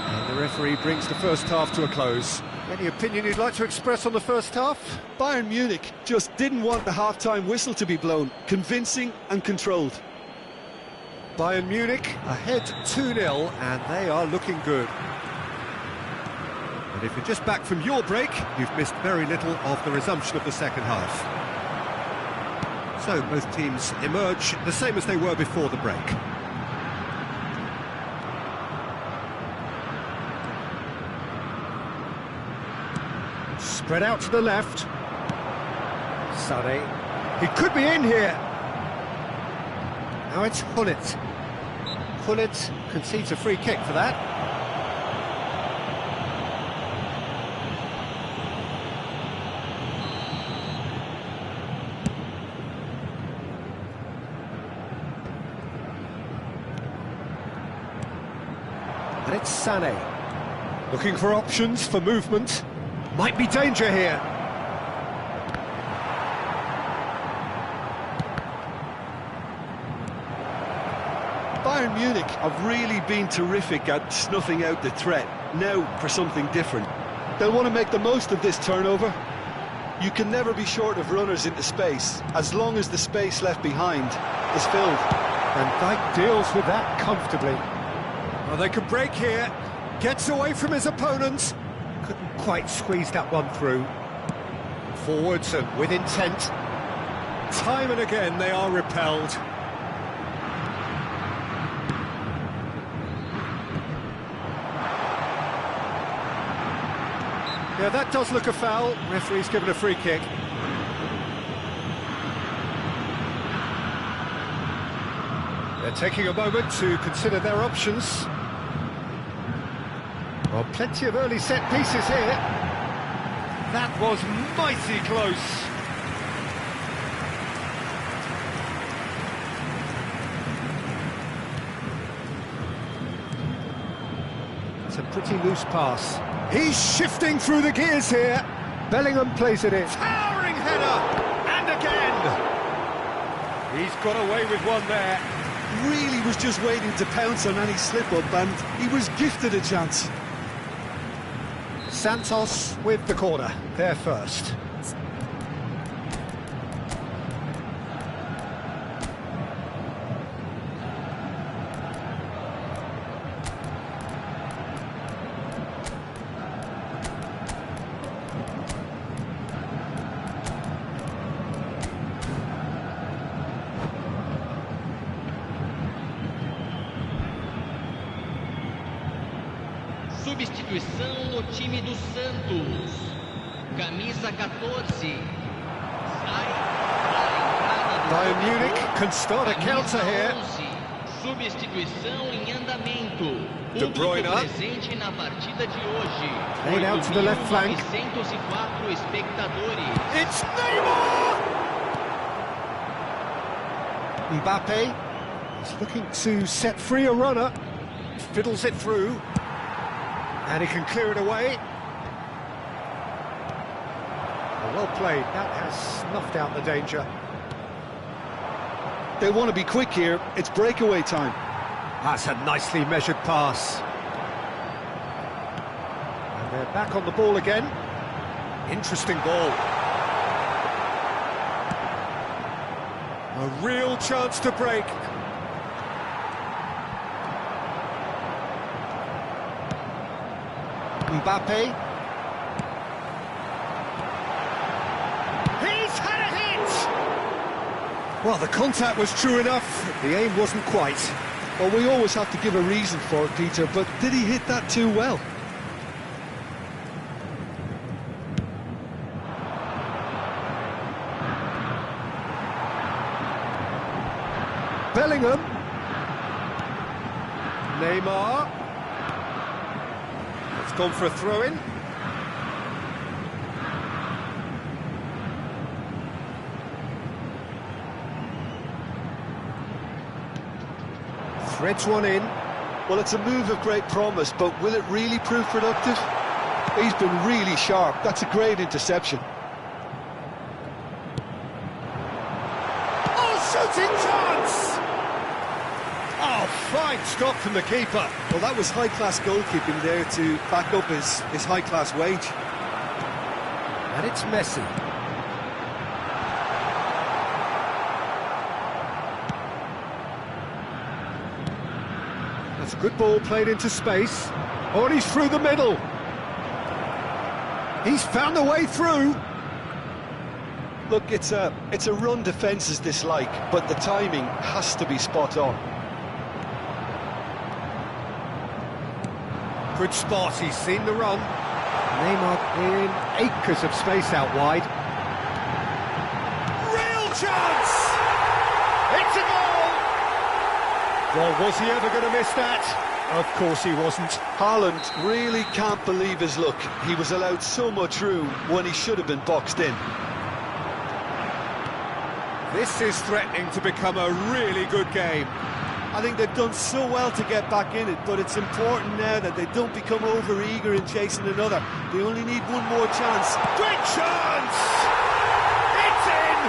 And the referee brings the first half to a close. Any opinion you'd like to express on the first half? Bayern Munich just didn't want the half-time whistle to be blown. Convincing and controlled. Bayern Munich ahead 2-0, and they are looking good. And if you're just back from your break, you've missed very little of the resumption of the second half. So both teams emerge the same as they were before the break. Spread out to the left. Sané. He could be in here. Now it's Hullet. Hullet concedes a free kick for that. And it's Sané, looking for options for movement. Might be danger here. Bayern Munich have really been terrific at snuffing out the threat. Now for something different. They'll want to make the most of this turnover. You can never be short of runners into space, as long as the space left behind is filled. And Dijk deals with that comfortably. Well, they could break here. Gets away from his opponent. Couldn't quite squeeze that one through. Forwards and with intent. Time and again they are repelled. Yeah, that does look a foul. Referee's given a free kick. They're taking a moment to consider their options. Well, plenty of early set pieces here. That was mighty close. It's a pretty loose pass. He's shifting through the gears here. Bellingham plays it in. Towering header! And again! He's got away with one there. Really was just waiting to pounce on any slip-up, and he was gifted a chance. Santos with the corner, there first. Substituição no time do Santos. Camisa 14. Bayern Munich can start a counter here. Substituição em andamento. De Bruyne. Presente na partida de hoje. Played out to the left flank. 904 espectadores. It's Neymar! Mbappe is looking to set free a runner. Fiddles it through. And he can clear it away. Well played, that has snuffed out the danger. They want to be quick here, it's breakaway time. That's a nicely measured pass. And they're back on the ball again. Interesting ball. A real chance to break. Mbappe. He's had a hit! Well, the contact was true enough, the aim wasn't quite. Well, we always have to give a reason for it, Peter, but did he hit that too well? Bellingham. Neymar. It's gone for a throw-in. Threads one in. Well, it's a move of great promise, but will it really prove productive? He's been really sharp. That's a great interception. Oh, shooting chance! Oh, fine stop from the keeper. Well, that was high-class goalkeeping there to back up his high-class wage. And it's Messi. That's a good ball played into space. Oh, and he's through the middle. He's found a way through. Look, it's a run defences dislike, but the timing has to be spot on. Good spot, he's seen the run. Neymar in acres of space out wide. Real chance! It's a goal! Well, was he ever going to miss that? Of course he wasn't. Haaland really can't believe his luck. He was allowed so much room when he should have been boxed in. This is threatening to become a really good game. I think they've done so well to get back in it, but it's important now that they don't become over-eager in chasing another. They only need one more chance. Great chance! It's in!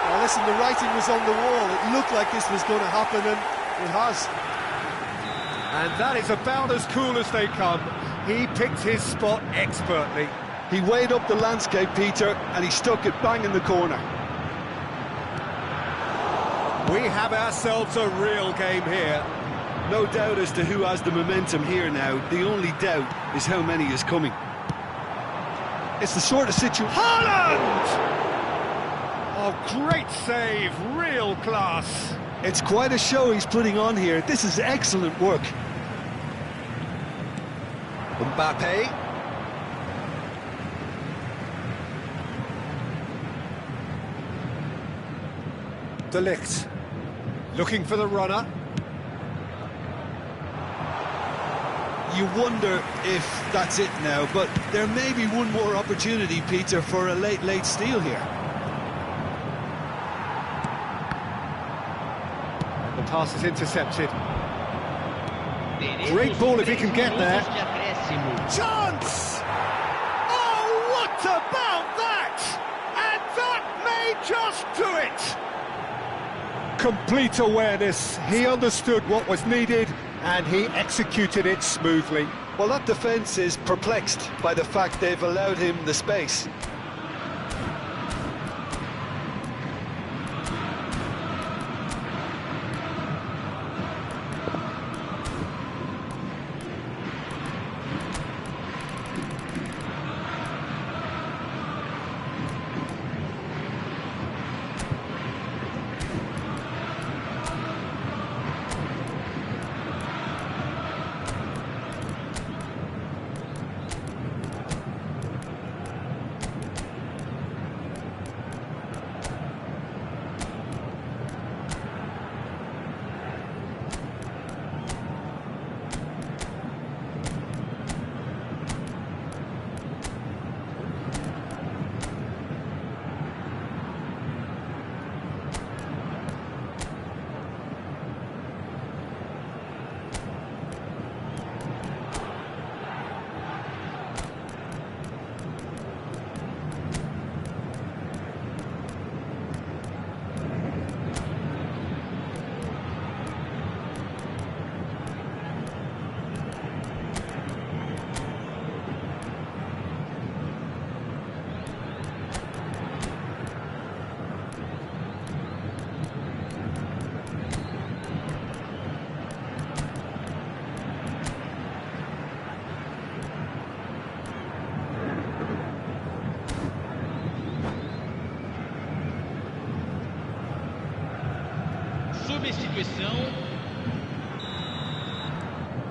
Now listen, the writing was on the wall. It looked like this was going to happen, and it has. And that is about as cool as they come. He picked his spot expertly. He weighed up the landscape, Peter, and he stuck it bang in the corner. We have ourselves a real game here. No doubt as to who has the momentum here now. The only doubt is how many is coming. It's the sort of situation... Haaland! Oh, great save, real class. It's quite a show he's putting on here. This is excellent work. Mbappe. De Ligt. Looking for the runner. You wonder if that's it now, but there may be one more opportunity, Peter, for a late steal here. The pass is intercepted. Great ball if he can get there. Chance! Oh, what about that? And that may just do it! Complete awareness. He understood what was needed and he executed it smoothly. Well, that defence is perplexed by the fact they've allowed him the space.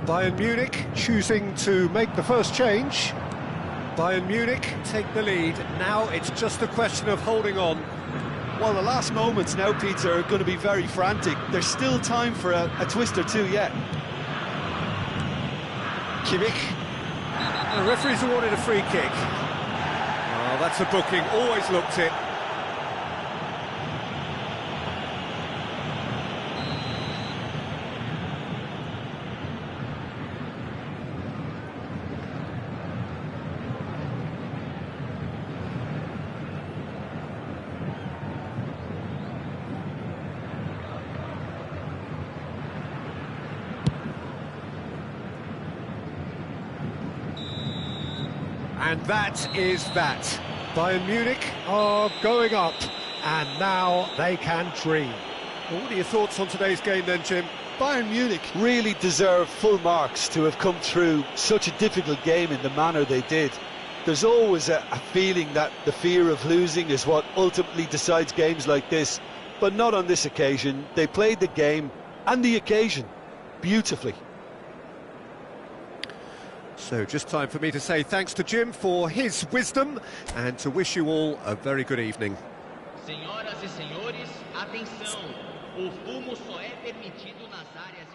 Bayern Munich choosing to make the first change. Bayern Munich take the lead. Now it's just a question of holding on. Well, the last moments now, Peter, are going to be very frantic. There's still time for a twist or two yet. Kimmich. The referee's awarded a free kick. Oh, that's a booking. Always looked it. And that is that. Bayern Munich are going up, and now they can dream. Well, what are your thoughts on today's game then, Jim? Bayern Munich really deserve full marks to have come through such a difficult game in the manner they did. There's always a feeling that the fear of losing is what ultimately decides games like this, but not on this occasion. They played the game and the occasion beautifully. So just time for me to say thanks to Jim for his wisdom and to wish you all a very good evening. Senhoras e senhores, atenção! O fumo só é permitido nas áreas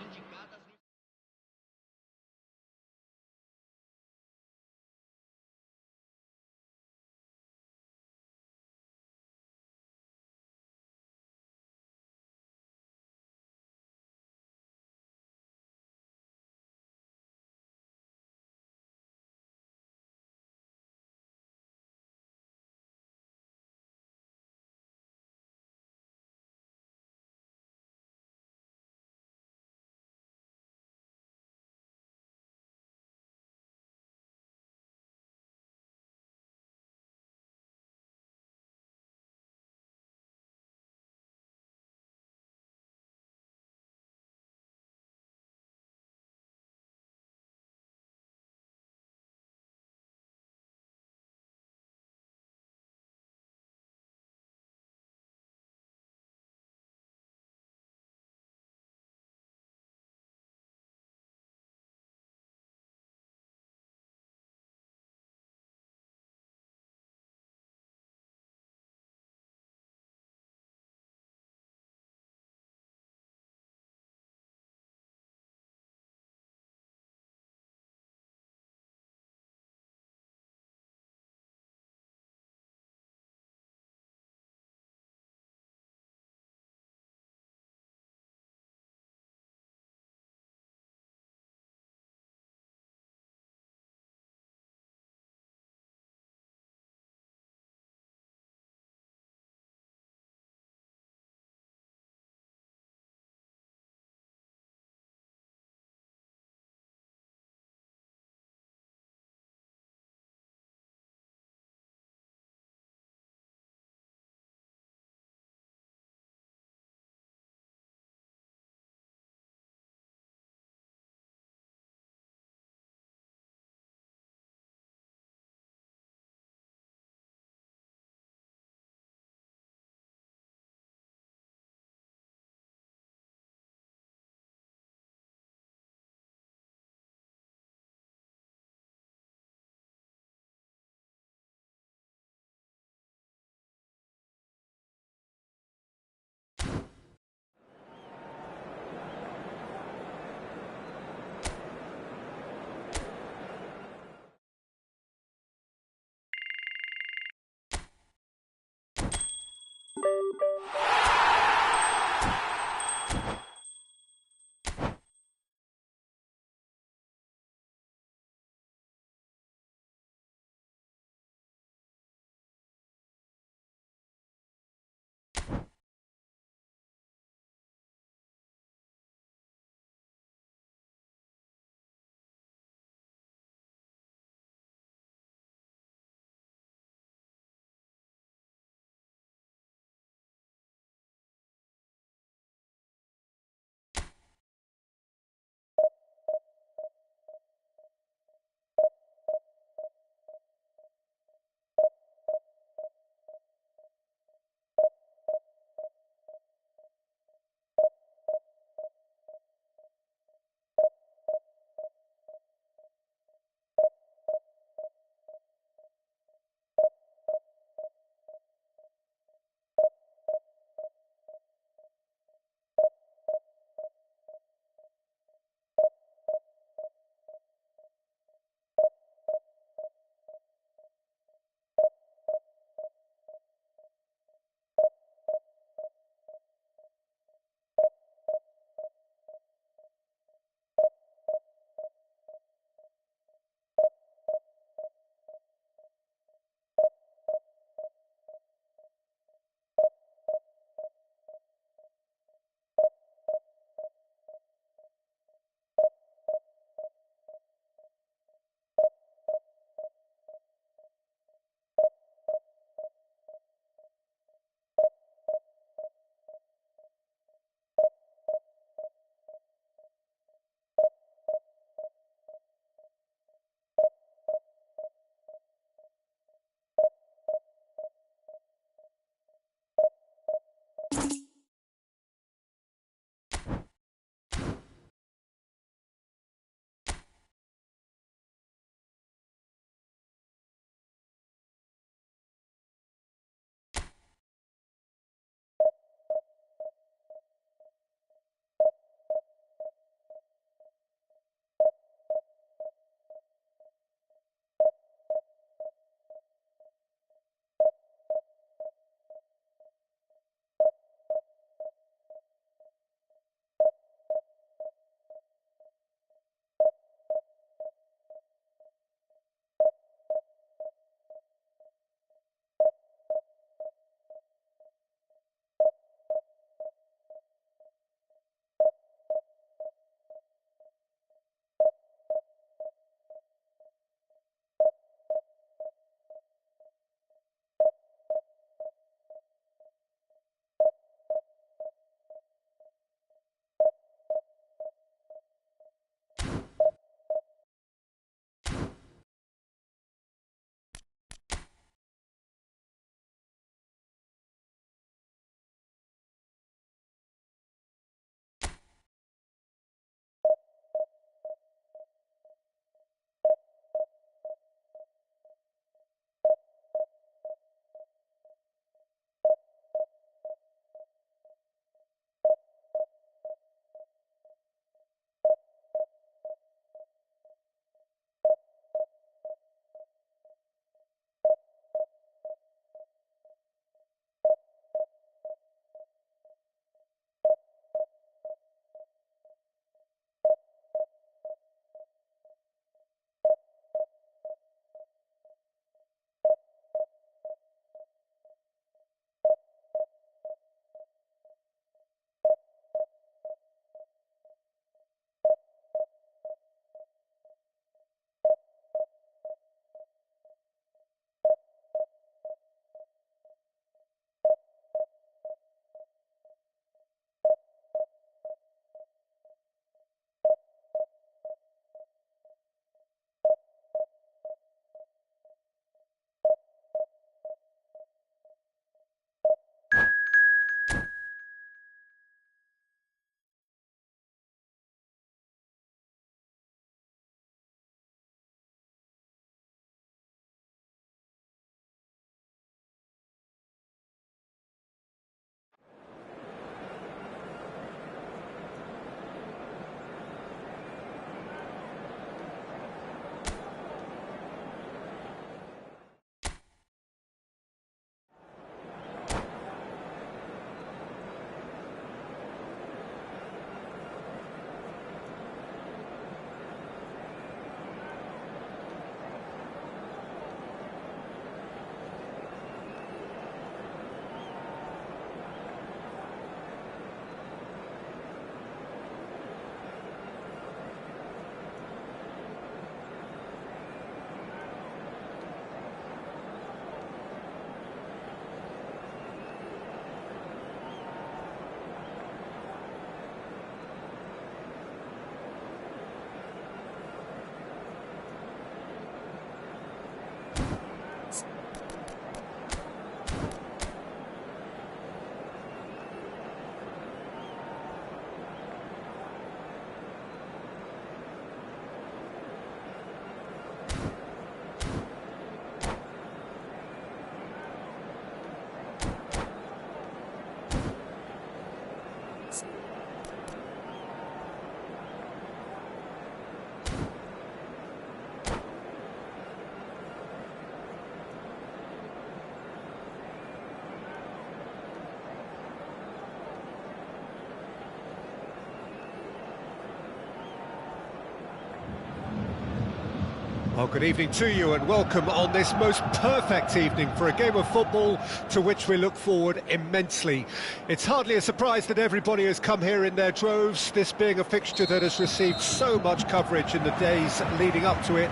Well, good evening to you and welcome on this most perfect evening for a game of football to which we look forward immensely. It's hardly a surprise that everybody has come here in their droves, this being a fixture that has received so much coverage in the days leading up to it.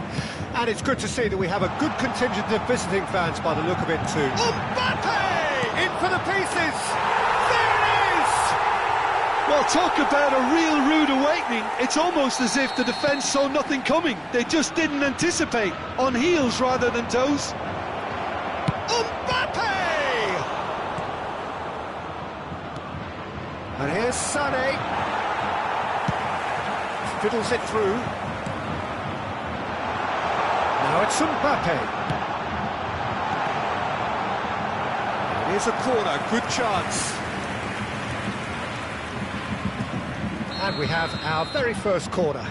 And it's good to see that we have a good contingent of visiting fans by the look of it too. Mbappe! In for the pieces! There it is! Well, talk about a real rude awakening. It's almost as if the defence saw nothing coming. They just didn't anticipate. On heels rather than toes. Mbappe! And here's Sané. Fiddles it through. Now it's Mbappe. Here's a corner, good chance. And we have our very first corner.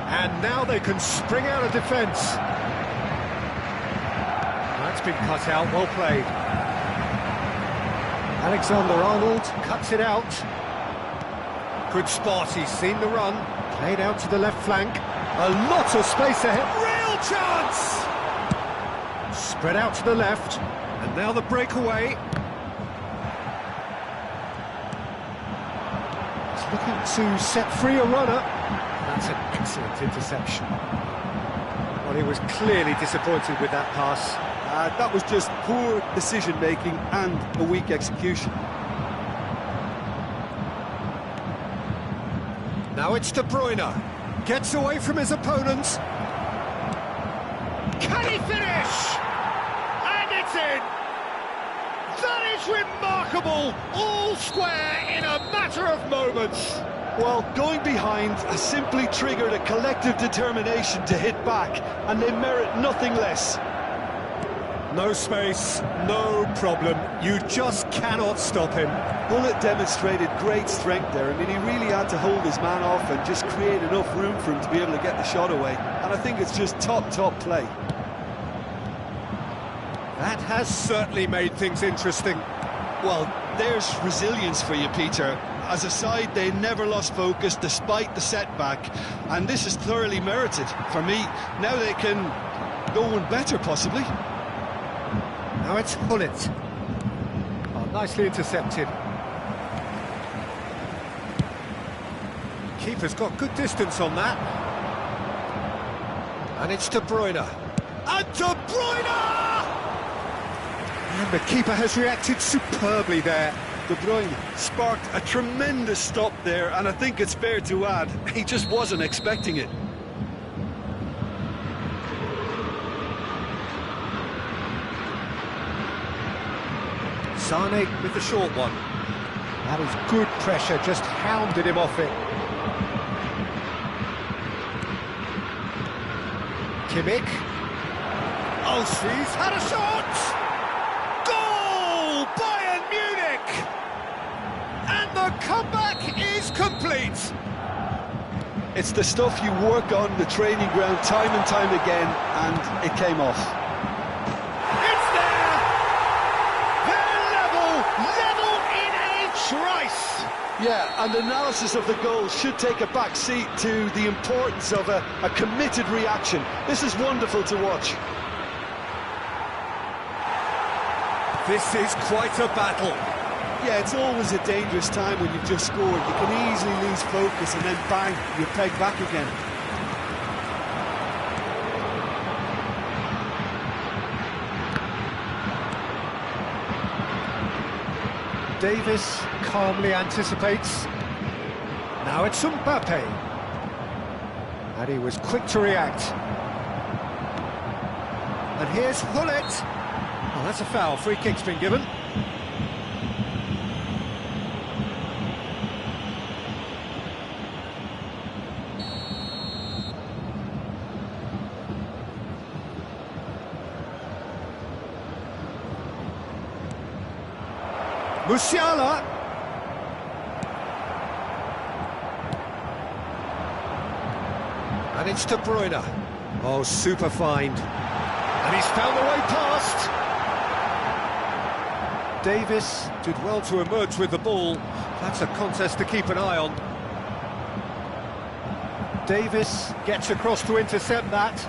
And now they can spring out of defence. That's been cut out, well played. Alexander-Arnold cuts it out. Good spot, he's seen the run. Played out to the left flank. A lot of space ahead. Real chance! Spread out to the left. And now the breakaway. He's looking to set free a runner. That's an excellent interception. Well, he was clearly disappointed with that pass. That was just poor decision-making and a weak execution. Now it's De Bruyne. Gets away from his opponents. Can he finish? And it's in! That is remarkable! All square in a matter of moments. Well, going behind has simply triggered a collective determination to hit back, and they merit nothing less. No space, no problem. You just cannot stop him. Bullet demonstrated great strength there. I mean, he really had to hold his man off and just create enough room for him to be able to get the shot away. And I think it's just top play. That has certainly made things interesting. Well, there's resilience for you, Peter. As a side, they never lost focus despite the setback, and this is thoroughly merited. For me, now they can go one better, possibly. Now it's Hullet. Oh, nicely intercepted. Keeper's got good distance on that. And it's De Bruyne. And De Bruyne! And the keeper has reacted superbly there. De Bruyne sparked a tremendous stop there, and I think it's fair to add, he just wasn't expecting it. Sané with the short one. That is good pressure, just hounded him off it. Kimmich. Oh, she's had a shot! Goal! Bayern Munich! And the comeback is complete! It's the stuff you work on the training ground time and time again, and it came off. It's there! They're level in a trice! Yeah, and analysis of the goal should take a back seat to the importance of a committed reaction. This is wonderful to watch. This is quite a battle. Yeah, it's always a dangerous time when you've just scored. You can easily lose focus and then bang, you're pegged back again. Davis calmly anticipates. Now it's Mbappe. And he was quick to react. And here's Hullet. Oh, that's a foul. Free kick's been given. Musiala. And it's De Bruyne. Oh, super find. And he's found the way past. Davis did well to emerge with the ball. That's a contest to keep an eye on. Davis gets across to intercept that.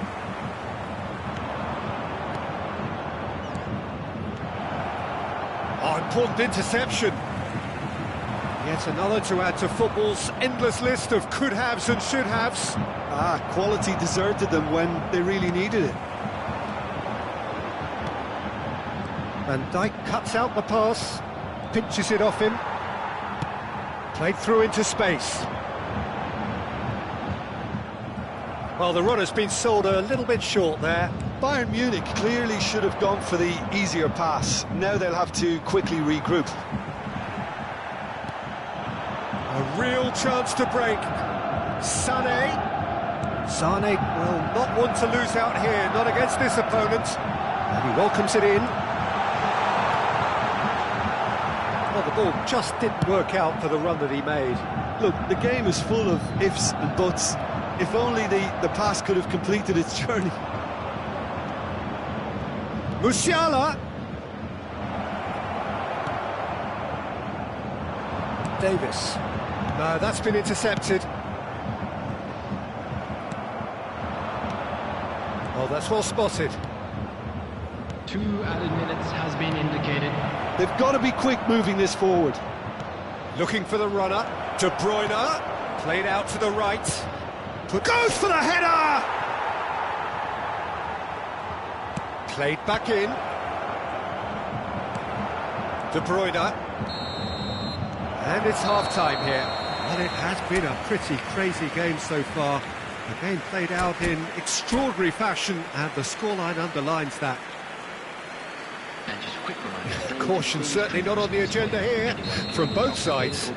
Oh, important interception. Yet another to add to football's endless list of could-haves and should-haves. Quality deserted them when they really needed it. Van Dijk cuts out the pass, pinches it off him. Played through into space. Well, the run has been sold a little bit short there. Bayern Munich clearly should have gone for the easier pass. Now they'll have to quickly regroup. A real chance to break. Sané. Sané, well, not one to lose out here, not against this opponent. And he welcomes it in. Well, the ball just didn't work out for the run that he made. Look, the game is full of ifs and buts. If only the pass could have completed its journey. Musiala. Davis. No, that's been intercepted. Oh, that's well spotted. 2 added minutes has been indicated. They've got to be quick moving this forward. Looking for the runner. De Bruyne. Played out to the right. Goes for the header! Played back in. De Bruyne. And it's half-time here. Well, it has been a pretty crazy game so far. The game played out in extraordinary fashion, and the scoreline underlines that. And just a quick reminder, Caution certainly not on the agenda here, from both sides.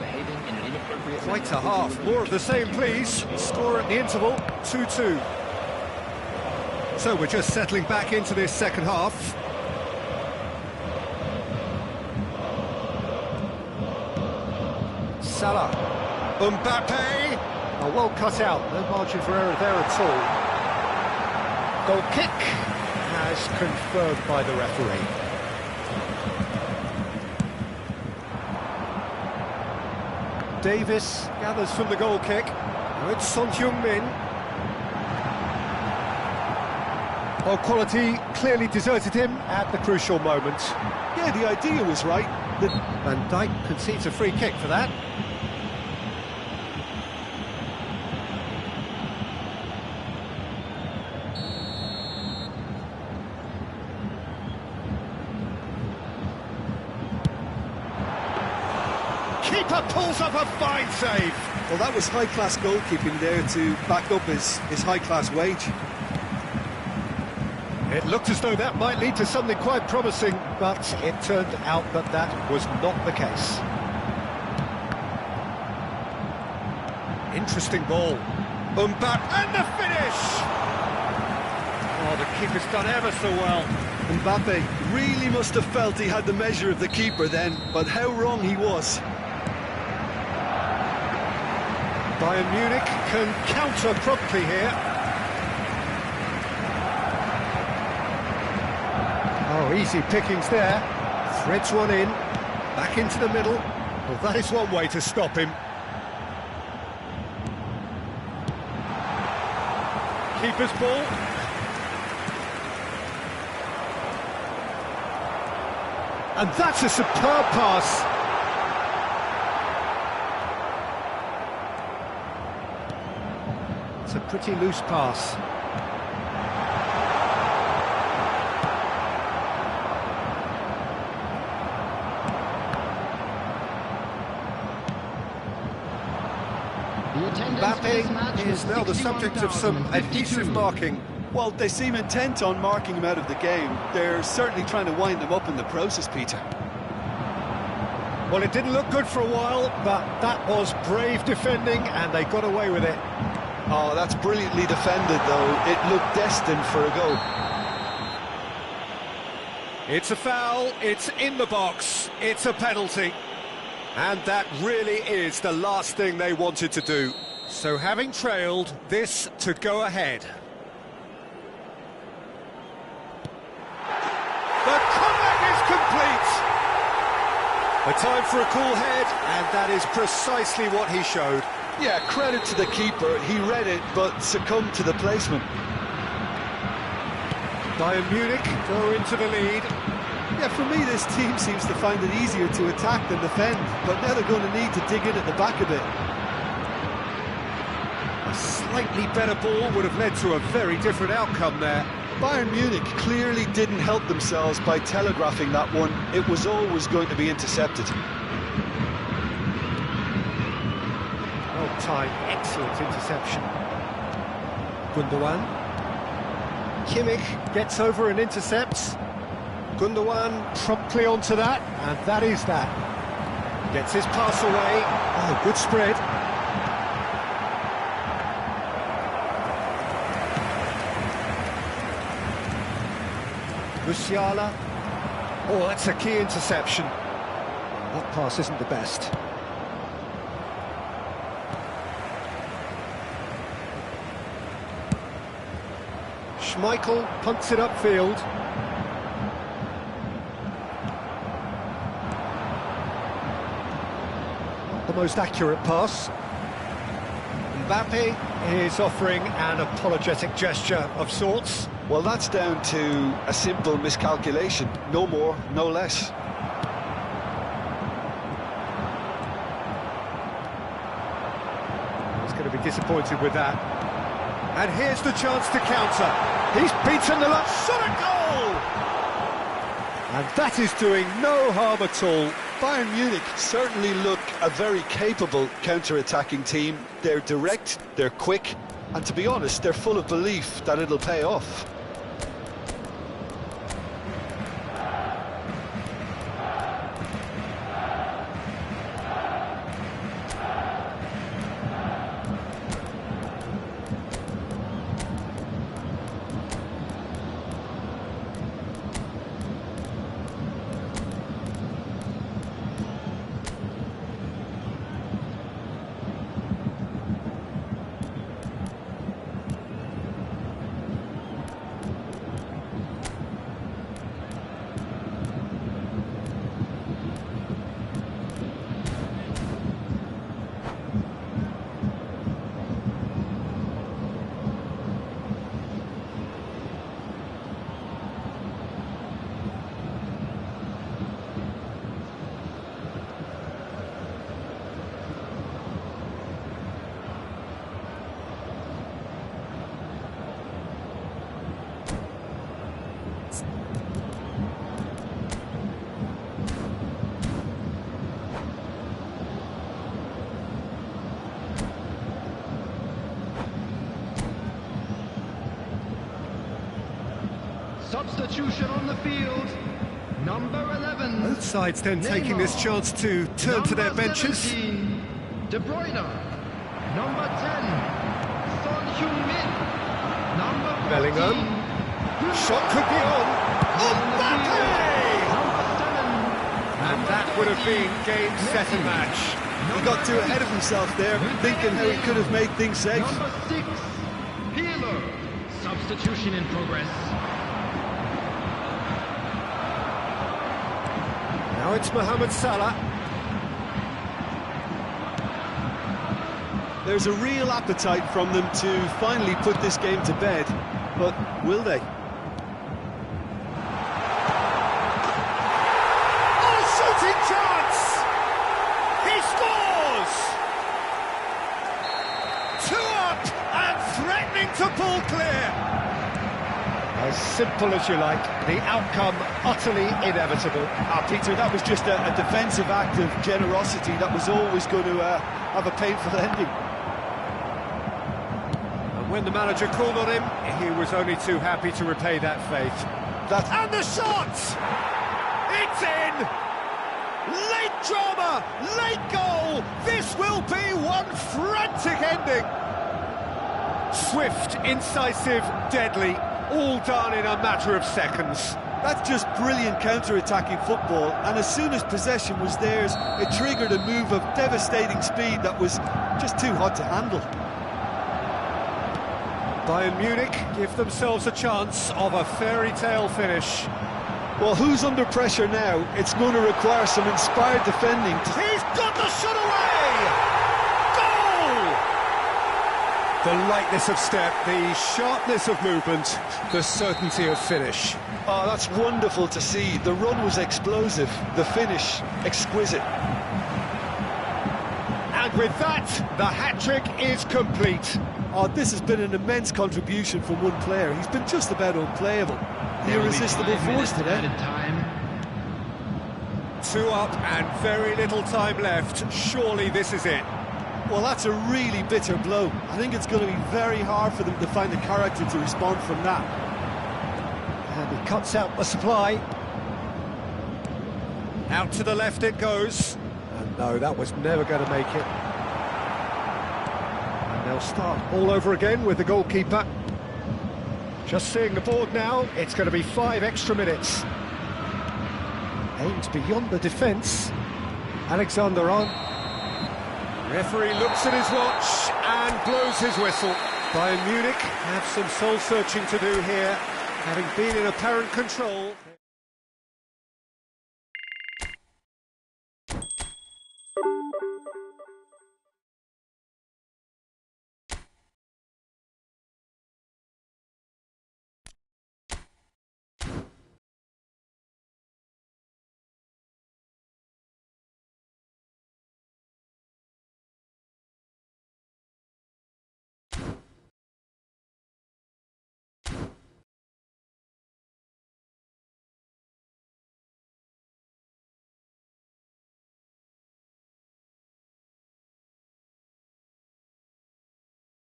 Quite a half. More of the same, please. Score at the interval, 2-2. So we're just settling back into this second half. Salah. Mbappe. Oh, well cut out. No margin for error there at all. Goal kick as confirmed by the referee. Davis gathers from the goal kick. Now it's Son Heung-min. Oh, quality clearly deserted him at the crucial moment. Yeah, the idea was right. Van Dijk concedes a free kick for that. Keeper pulls up a fine save. Well, that was high-class goalkeeping there to back up his high-class wage. It looked as though that might lead to something quite promising, but it turned out that that was not the case. Interesting ball. Mbappe, and the finish! Oh, the keeper's done ever so well. Mbappe really must have felt he had the measure of the keeper then, but how wrong he was. Bayern Munich can counter promptly here. Oh, easy pickings there. Threads one in, back into the middle. Well, that is one way to stop him. Keeper's ball. And that's a superb pass. It's a pretty loose pass. Mbappe is now the subject of some adhesive marking. Well, they seem intent on marking him out of the game. They're certainly trying to wind him up in the process, Peter. Well, it didn't look good for a while, but that was brave defending, and they got away with it. Oh, that's brilliantly defended, though. It looked destined for a goal. It's a foul, it's in the box, it's a penalty. And that really is the last thing they wanted to do. So having trailed, this to go ahead. The comeback is complete! A time for a cool head, and that is precisely what he showed. Yeah, credit to the keeper. He read it, but succumbed to the placement. Bayern Munich go into the lead. Yeah, for me, this team seems to find it easier to attack than defend, but now they're going to need to dig in at the back a bit. A slightly better ball would have led to a very different outcome there. Bayern Munich clearly didn't help themselves by telegraphing that one. It was always going to be intercepted. Well-timed, excellent interception. Gundogan. Kimmich gets over and intercepts. Gundogan promptly onto that, and that is that. Gets his pass away. Oh, good spread. Musiala. Oh, that's a key interception. That pass isn't the best. Schmeichel punts it upfield. Not the most accurate pass. Mbappe is offering an apologetic gesture of sorts. Well, that's down to a simple miscalculation. No more, no less. He's going to be disappointed with that. And here's the chance to counter. He's beaten the last shot at goal! And that is doing no harm at all. Bayern Munich certainly look a very capable counter-attacking team. They're direct, they're quick, and to be honest, they're full of belief that it'll pay off. Substitution on the field, number 11. Both sides then taking this chance to turn to their benches. 17, De Bruyne. Number 10, Son Heung-min. Number 14, Bellingham. Shot could be on. Mbappe! And that would have been game, set and match. He got too ahead of himself there, thinking how he could have made things safe. Number 6, Peeler. Substitution in progress. Now it's Mohamed Salah. There's a real appetite from them to finally put this game to bed, but will they? Oh, shooting chance! He scores! 2 up and threatening to pull clear. As simple as you like, the outcome utterly inevitable. Peter, that was just a defensive act of generosity that was always going to have a painful ending. And when the manager called on him, he was only too happy to repay that faith. And the shot! It's in! Late drama, late goal! This will be one frantic ending! Swift, incisive, deadly, all done in a matter of seconds. That's just brilliant counter-attacking football, and as soon as possession was theirs, it triggered a move of devastating speed that was just too hot to handle. Bayern Munich give themselves a chance of a fairy tale finish. Well, who's under pressure now? It's going to require some inspired defending. He's got the shot away! Goal! The lightness of step, the sharpness of movement, the certainty of finish. Oh, that's wonderful to see. The run was explosive, the finish exquisite. And with that, the hat-trick is complete. Oh, this has been an immense contribution from one player. He's been just about unplayable. The There will be irresistible 5 force minutes today. added time. 2 up and very little time left. Surely this is it. Well, that's a really bitter blow. I think it's going to be very hard for them to find the character to respond from that. And he cuts out the supply. Out to the left it goes. And no, that was never going to make it. And they'll start all over again with the goalkeeper. Just seeing the board now, it's going to be 5 extra minutes. Aims beyond the defence. Alexander on. Referee looks at his watch and blows his whistle. Bayern Munich have some soul-searching to do here, having been in apparent control.